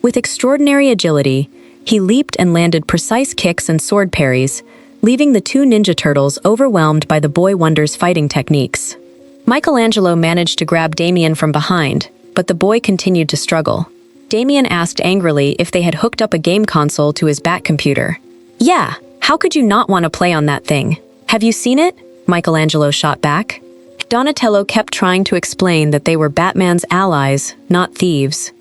With extraordinary agility, he leaped and landed precise kicks and sword parries, leaving the 2 Ninja Turtles overwhelmed by the Boy Wonder's fighting techniques. Michelangelo managed to grab Damian from behind, but the boy continued to struggle. Damian asked angrily if they had hooked up a game console to his Batcomputer. Yeah, how could you not want to play on that thing? Have you seen it? Michelangelo shot back. Donatello kept trying to explain that they were Batman's allies, not thieves.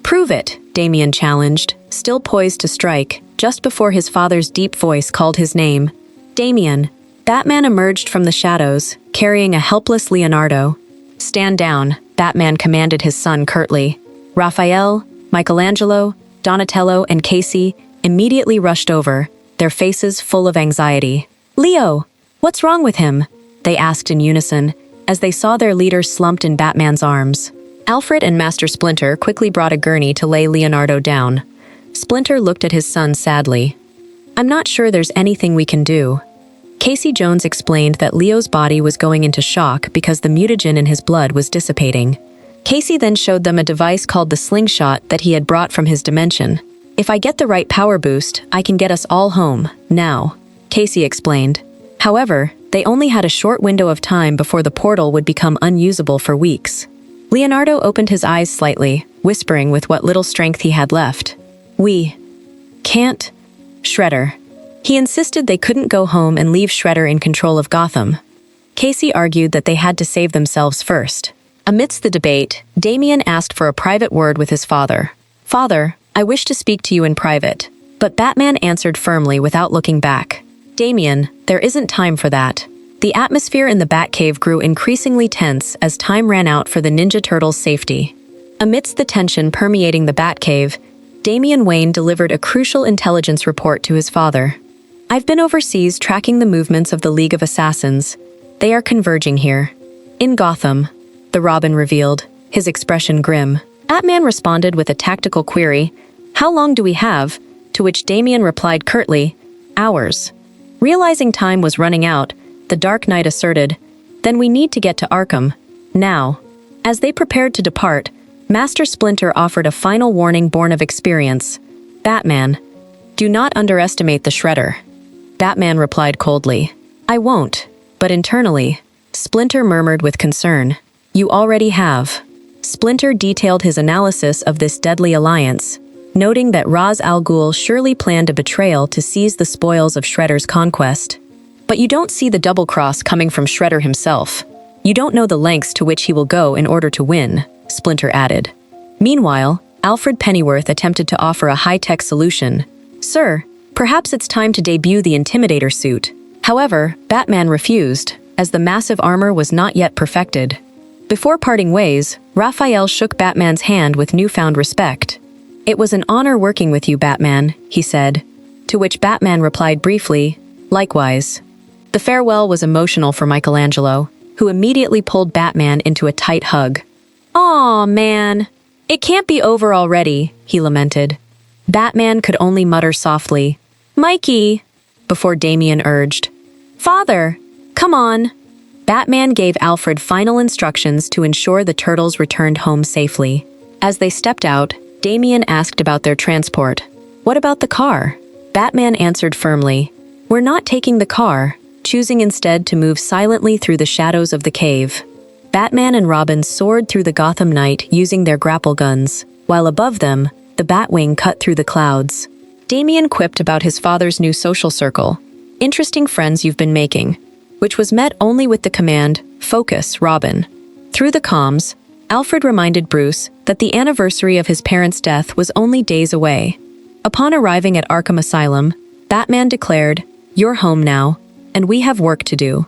Prove it, Damian challenged, still poised to strike, just before his father's deep voice called his name. Damian. Batman emerged from the shadows, carrying a helpless Leonardo. Stand down, Batman commanded his son curtly. Raphael, Michelangelo, Donatello, and Casey immediately rushed over, their faces full of anxiety. Leo, what's wrong with him? They asked in unison, as they saw their leader slumped in Batman's arms. Alfred and Master Splinter quickly brought a gurney to lay Leonardo down. Splinter looked at his son sadly. I'm not sure there's anything we can do. Casey Jones explained that Leo's body was going into shock because the mutagen in his blood was dissipating. Casey then showed them a device called the slingshot that he had brought from his dimension. If I get the right power boost, I can get us all home, now, Casey explained. However, they only had a short window of time before the portal would become unusable for weeks. Leonardo opened his eyes slightly, whispering with what little strength he had left. We can't. Shredder. He insisted they couldn't go home and leave Shredder in control of Gotham. Casey argued that they had to save themselves first. Amidst the debate, Damian asked for a private word with his father. "Father, I wish to speak to you in private." But Batman answered firmly without looking back. "Damian, there isn't time for that." The atmosphere in the Batcave grew increasingly tense as time ran out for the Ninja Turtles' safety. Amidst the tension permeating the Batcave, Damian Wayne delivered a crucial intelligence report to his father. "I've been overseas tracking the movements of the League of Assassins. They are converging here. In Gotham," the Robin revealed, his expression grim. Batman responded with a tactical query, "How long do we have?" To which Damian replied curtly, "Hours." Realizing time was running out, the Dark Knight asserted, "Then we need to get to Arkham. Now." As they prepared to depart, Master Splinter offered a final warning born of experience. "Batman, do not underestimate the Shredder." Batman replied coldly, "I won't." But internally, Splinter murmured with concern, "You already have." Splinter detailed his analysis of this deadly alliance, noting that Ra's al Ghul surely planned a betrayal to seize the spoils of Shredder's conquest. "But you don't see the double-cross coming from Shredder himself. You don't know the lengths to which he will go in order to win," Splinter added. Meanwhile, Alfred Pennyworth attempted to offer a high-tech solution. "Sir, perhaps it's time to debut the Intimidator suit." However, Batman refused, as the massive armor was not yet perfected. Before parting ways, Raphael shook Batman's hand with newfound respect. "It was an honor working with you, Batman," he said, to which Batman replied briefly, "Likewise." The farewell was emotional for Michelangelo, who immediately pulled Batman into a tight hug. "Aw, man. It can't be over already," he lamented. Batman could only mutter softly, "Mikey," before Damian urged, "Father, come on." Batman gave Alfred final instructions to ensure the Turtles returned home safely. As they stepped out, Damian asked about their transport. "What about the car?" Batman answered firmly, "We're not taking the car," choosing instead to move silently through the shadows of the cave. Batman and Robin soared through the Gotham night using their grapple guns, while above them, the Batwing cut through the clouds. Damian quipped about his father's new social circle, "Interesting friends you've been making," which was met only with the command, "Focus, Robin." Through the comms, Alfred reminded Bruce that the anniversary of his parents' death was only days away. Upon arriving at Arkham Asylum, Batman declared, "You're home now, and we have work to do."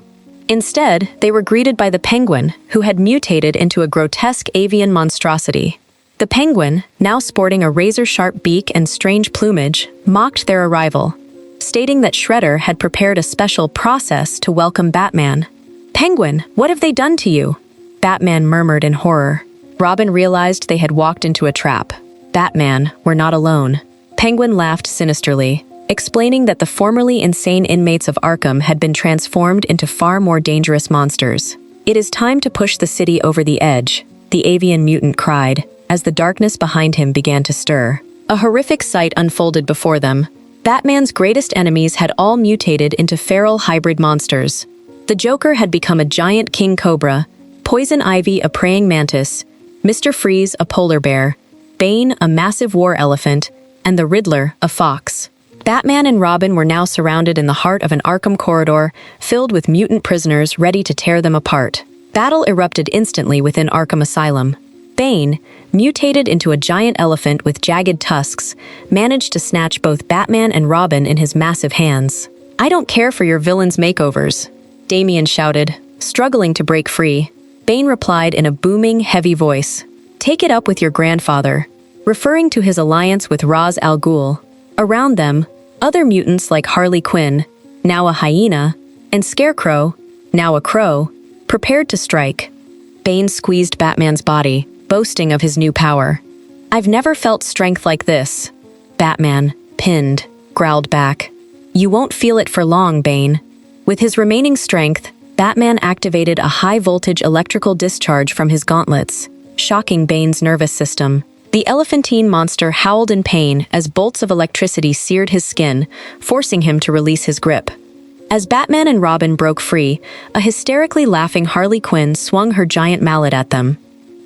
Instead, they were greeted by the Penguin, who had mutated into a grotesque avian monstrosity. The Penguin, now sporting a razor-sharp beak and strange plumage, mocked their arrival, stating that Shredder had prepared a special process to welcome Batman. "Penguin, what have they done to you?" Batman murmured in horror. Robin realized they had walked into a trap. "Batman, we're not alone." Penguin laughed sinisterly, explaining that the formerly insane inmates of Arkham had been transformed into far more dangerous monsters. "It is time to push the city over the edge," the avian mutant cried, as the darkness behind him began to stir. A horrific sight unfolded before them. Batman's greatest enemies had all mutated into feral hybrid monsters. The Joker had become a giant king cobra, Poison Ivy a praying mantis, Mr. Freeze a polar bear, Bane a massive war elephant, and the Riddler a fox. Batman and Robin were now surrounded in the heart of an Arkham corridor filled with mutant prisoners ready to tear them apart. Battle erupted instantly within Arkham Asylum. Bane, mutated into a giant elephant with jagged tusks, managed to snatch both Batman and Robin in his massive hands. "I don't care for your villains' makeovers," Damian shouted, struggling to break free. Bane replied in a booming, heavy voice, "Take it up with your grandfather," referring to his alliance with Ra's al Ghul. Around them, other mutants like Harley Quinn, now a hyena, and Scarecrow, now a crow, prepared to strike. Bane squeezed Batman's body, boasting of his new power. "I've never felt strength like this." Batman, pinned, growled back, "You won't feel it for long, Bane." With his remaining strength, Batman activated a high-voltage electrical discharge from his gauntlets, shocking Bane's nervous system. The elephantine monster howled in pain as bolts of electricity seared his skin, forcing him to release his grip. As Batman and Robin broke free, a hysterically laughing Harley Quinn swung her giant mallet at them.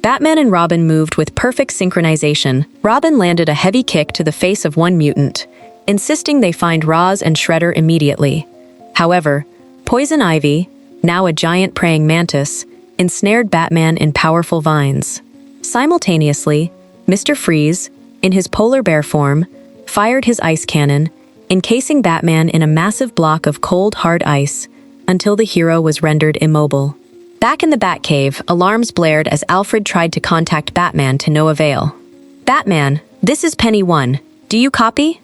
Batman and Robin moved with perfect synchronization. Robin landed a heavy kick to the face of one mutant, insisting they find Ra's and Shredder immediately. However, Poison Ivy, now a giant praying mantis, ensnared Batman in powerful vines. Simultaneously, Mr. Freeze, in his polar bear form, fired his ice cannon, encasing Batman in a massive block of cold, hard ice until the hero was rendered immobile. Back in the Batcave, alarms blared as Alfred tried to contact Batman to no avail. "Batman, this is Penny 1. Do you copy?"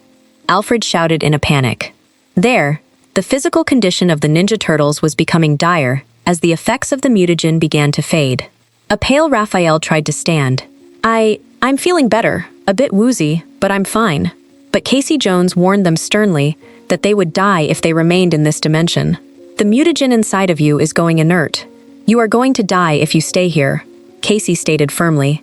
Alfred shouted in a panic. There, the physical condition of the Ninja Turtles was becoming dire as the effects of the mutagen began to fade. A pale Raphael tried to stand. I'm feeling better, a bit woozy, but I'm fine." But Casey Jones warned them sternly that they would die if they remained in this dimension. "The mutagen inside of you is going inert. You are going to die if you stay here," Casey stated firmly.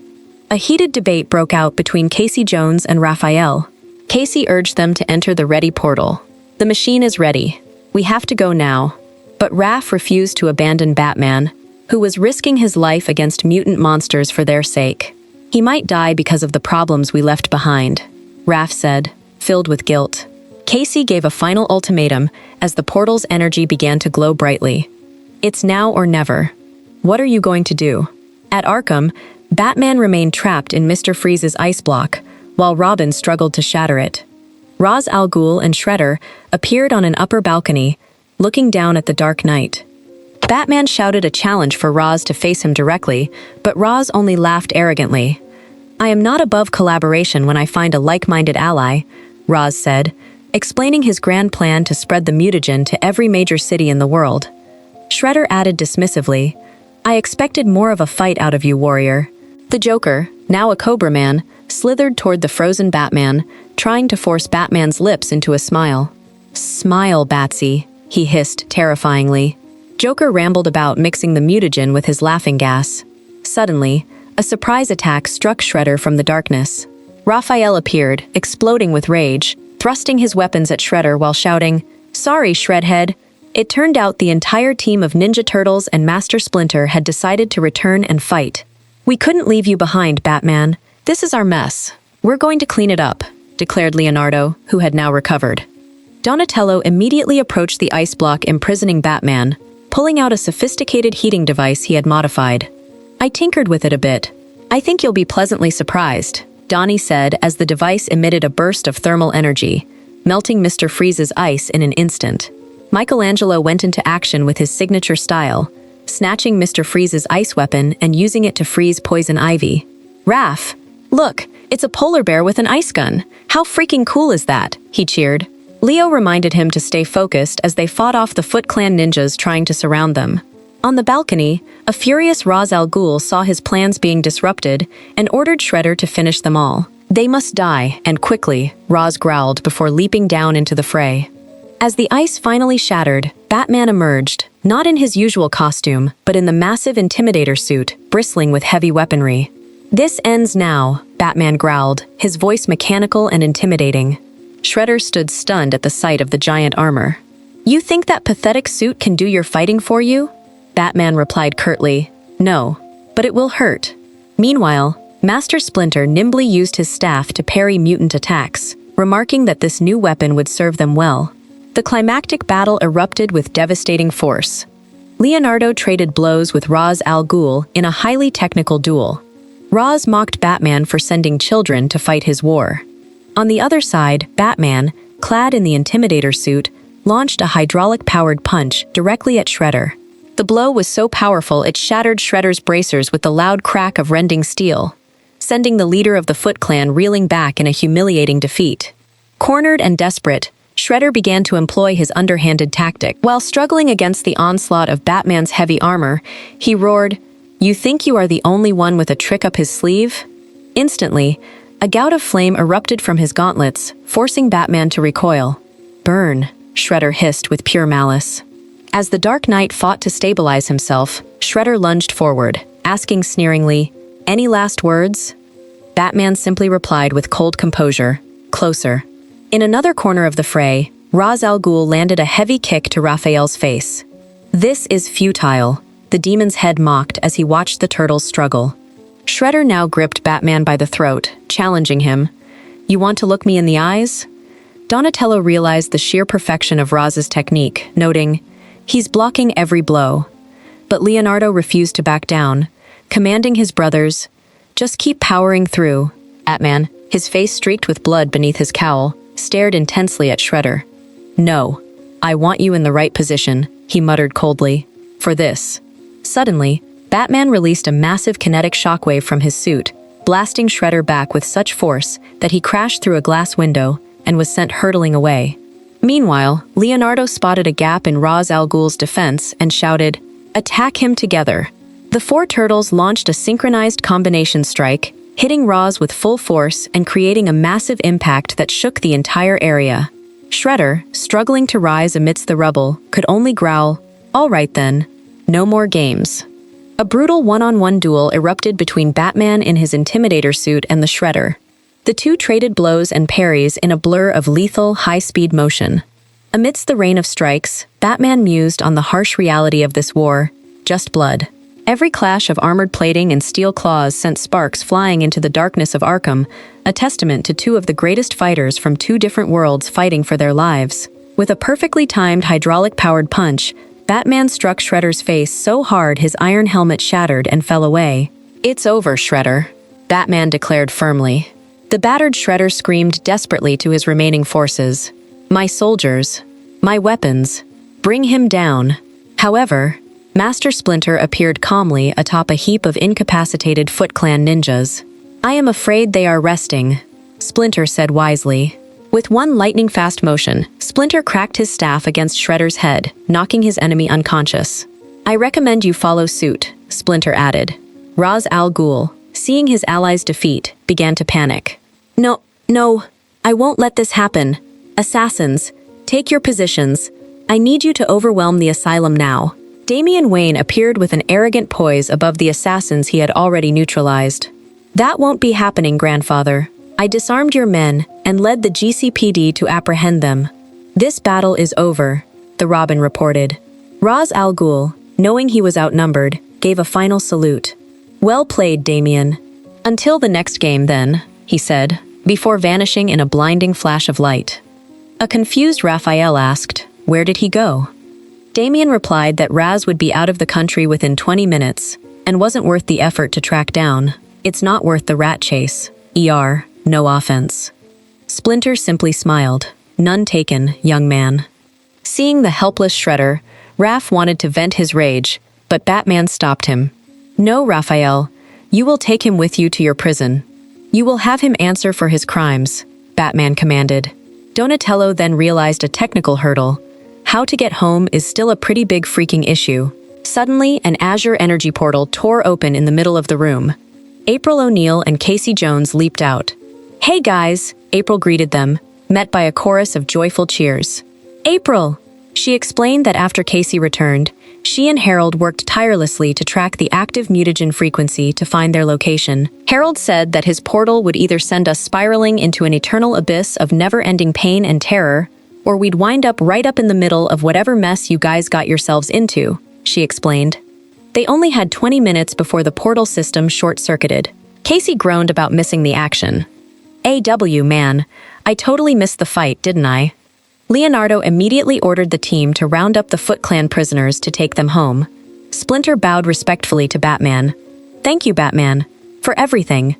A heated debate broke out between Casey Jones and Raphael. Casey urged them to enter the ready portal. "The machine is ready. We have to go now." But Raph refused to abandon Batman, who was risking his life against mutant monsters for their sake. "He might die because of the problems we left behind," Raph said, filled with guilt. Casey gave a final ultimatum as the portal's energy began to glow brightly. "It's now or never. What are you going to do?" At Arkham, Batman remained trapped in Mr. Freeze's ice block, while Robin struggled to shatter it. Ra's al Ghul and Shredder appeared on an upper balcony, looking down at the Dark Knight. Batman shouted a challenge for Ra's to face him directly, but Ra's only laughed arrogantly. "I am not above collaboration when I find a like-minded ally," Ra's said, explaining his grand plan to spread the mutagen to every major city in the world. Shredder added dismissively, "I expected more of a fight out of you, warrior." The Joker, now a Cobra Man, slithered toward the frozen Batman, trying to force Batman's lips into a smile. "Smile, Batsy," he hissed terrifyingly. Joker rambled about mixing the mutagen with his laughing gas. Suddenly, a surprise attack struck Shredder from the darkness. Raphael appeared, exploding with rage, thrusting his weapons at Shredder while shouting, "Sorry, Shredhead." It turned out the entire team of Ninja Turtles and Master Splinter had decided to return and fight. "We couldn't leave you behind, Batman. This is our mess. We're going to clean it up," declared Leonardo, who had now recovered. Donatello immediately approached the ice block imprisoning Batman, pulling out a sophisticated heating device he had modified. "I tinkered with it a bit. I think you'll be pleasantly surprised," Donnie said as the device emitted a burst of thermal energy, melting Mr. Freeze's ice in an instant. Michelangelo went into action with his signature style, snatching Mr. Freeze's ice weapon and using it to freeze Poison Ivy. "Raph, look, it's a polar bear with an ice gun. How freaking cool is that?" he cheered. Leo reminded him to stay focused as they fought off the Foot Clan ninjas trying to surround them. On the balcony, a furious Ra's al Ghul saw his plans being disrupted and ordered Shredder to finish them all. "They must die, and quickly," Ra's growled before leaping down into the fray. As the ice finally shattered, Batman emerged, not in his usual costume, but in the massive Intimidator suit, bristling with heavy weaponry. "This ends now," Batman growled, his voice mechanical and intimidating. Shredder stood stunned at the sight of the giant armor. "You think that pathetic suit can do your fighting for you?" Batman replied curtly, "No, but it will hurt." Meanwhile, Master Splinter nimbly used his staff to parry mutant attacks, remarking that this new weapon would serve them well. The climactic battle erupted with devastating force. Leonardo traded blows with Ra's al Ghul in a highly technical duel. Ra's mocked Batman for sending children to fight his war. On the other side, Batman, clad in the Intimidator suit, launched a hydraulic-powered punch directly at Shredder. The blow was so powerful it shattered Shredder's bracers with the loud crack of rending steel, sending the leader of the Foot Clan reeling back in a humiliating defeat. Cornered and desperate, Shredder began to employ his underhanded tactic. While struggling against the onslaught of Batman's heavy armor, he roared, "You think you are the only one with a trick up his sleeve?" Instantly, a gout of flame erupted from his gauntlets, forcing Batman to recoil. "Burn," Shredder hissed with pure malice. As the Dark Knight fought to stabilize himself, Shredder lunged forward, asking sneeringly, "Any last words?" Batman simply replied with cold composure, "Closer." In another corner of the fray, Ra's al Ghul landed a heavy kick to Raphael's face. "This is futile," the demon's head mocked as he watched the turtles struggle. Shredder now gripped Batman by the throat, challenging him. You want to look me in the eyes? Donatello realized the sheer perfection of Raz's technique, noting, he's blocking every blow. But Leonardo refused to back down, commanding his brothers, just keep powering through. Batman, his face streaked with blood beneath his cowl, stared intensely at Shredder. No, I want you in the right position, he muttered coldly. For this. Suddenly, Batman released a massive kinetic shockwave from his suit, blasting Shredder back with such force that he crashed through a glass window and was sent hurtling away. Meanwhile, Leonardo spotted a gap in Ra's al Ghul's defense and shouted, "Attack him together." The four turtles launched a synchronized combination strike, hitting Ra's with full force and creating a massive impact that shook the entire area. Shredder, struggling to rise amidst the rubble, could only growl, "All right then, no more games." A brutal one-on-one duel erupted between Batman in his Intimidator suit and the Shredder. The two traded blows and parries in a blur of lethal, high-speed motion. Amidst the rain of strikes, Batman mused on the harsh reality of this war, just blood. Every clash of armored plating and steel claws sent sparks flying into the darkness of Arkham, a testament to two of the greatest fighters from two different worlds fighting for their lives. With a perfectly timed hydraulic-powered punch, Batman struck Shredder's face so hard his iron helmet shattered and fell away. "It's over, Shredder," Batman declared firmly. The battered Shredder screamed desperately to his remaining forces. "My soldiers, my weapons, bring him down." However, Master Splinter appeared calmly atop a heap of incapacitated Foot Clan ninjas. "I am afraid they are resting," Splinter said wisely. With one lightning-fast motion, Splinter cracked his staff against Shredder's head, knocking his enemy unconscious. "I recommend you follow suit," Splinter added. Ra's al Ghul, seeing his allies' defeat, began to panic. No, I won't let this happen. Assassins, take your positions. I need you to overwhelm the asylum now." Damian Wayne appeared with an arrogant poise above the assassins he had already neutralized. "That won't be happening, Grandfather. I disarmed your men and led the GCPD to apprehend them. This battle is over," the Robin reported. Ra's al Ghul, knowing he was outnumbered, gave a final salute. "Well played, Damian. Until the next game, then," he said, before vanishing in a blinding flash of light. A confused Raphael asked, "Where did he go?" Damian replied that Raz would be out of the country within 20 minutes, and wasn't worth the effort to track down. "It's not worth the rat chase. No offense." Splinter simply smiled. "None taken, young man." Seeing the helpless Shredder, Raph wanted to vent his rage, but Batman stopped him. "No, Raphael, you will take him with you to your prison. You will have him answer for his crimes," Batman commanded. Donatello then realized a technical hurdle. How to get home is still a pretty big freaking issue. Suddenly, an Azure energy portal tore open in the middle of the room. April O'Neil and Casey Jones leaped out. "Hey guys," April greeted them, met by a chorus of joyful cheers. "April!" She explained that after Casey returned, she and Harold worked tirelessly to track the active mutagen frequency to find their location. Harold said that his portal would either send us spiraling into an eternal abyss of never-ending pain and terror, or we'd wind up right up in the middle of whatever mess you guys got yourselves into, she explained. They only had 20 minutes before the portal system short-circuited. Casey groaned about missing the action. Man, I totally missed the fight, didn't I?" Leonardo immediately ordered the team to round up the Foot Clan prisoners to take them home. Splinter bowed respectfully to Batman. "Thank you, Batman, for everything."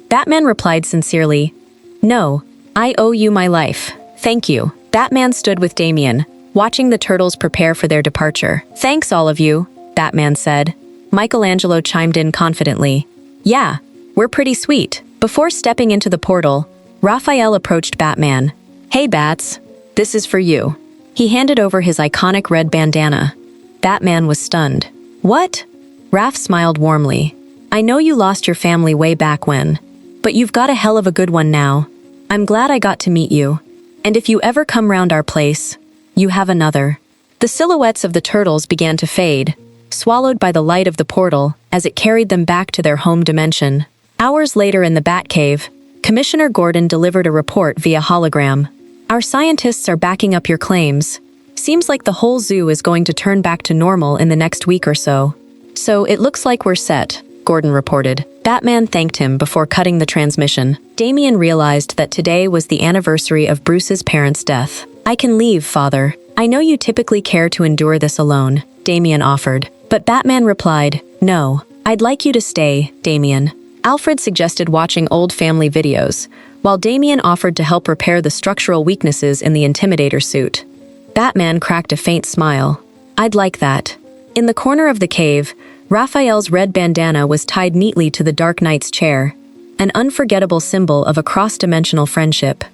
Batman replied sincerely, "No, I owe you my life. Thank you." Batman stood with Damian, watching the turtles prepare for their departure. "Thanks, all of you," Batman said. Michelangelo chimed in confidently. "Yeah, we're pretty sweet." Before stepping into the portal, Raphael approached Batman. "Hey, Bats, this is for you." He handed over his iconic red bandana. Batman was stunned. "What?" Raph smiled warmly. "I know you lost your family way back when, but you've got a hell of a good one now. I'm glad I got to meet you. And if you ever come round our place, you have another." The silhouettes of the turtles began to fade, swallowed by the light of the portal as it carried them back to their home dimension. Hours later in the Batcave, Commissioner Gordon delivered a report via hologram. "Our scientists are backing up your claims. Seems like the whole zoo is going to turn back to normal in the next week or so. So it looks like we're set. Gordon reported. Batman thanked him before cutting the transmission. Damian realized that today was the anniversary of Bruce's parents' death. "I can leave, Father. I know you typically care to endure this alone," Damian offered. But Batman replied, "No, I'd like you to stay, Damian." Alfred suggested watching old family videos, while Damian offered to help repair the structural weaknesses in the Intimidator suit. Batman cracked a faint smile. "I'd like that." In the corner of the cave, Raphael's red bandana was tied neatly to the Dark Knight's chair, an unforgettable symbol of a cross-dimensional friendship.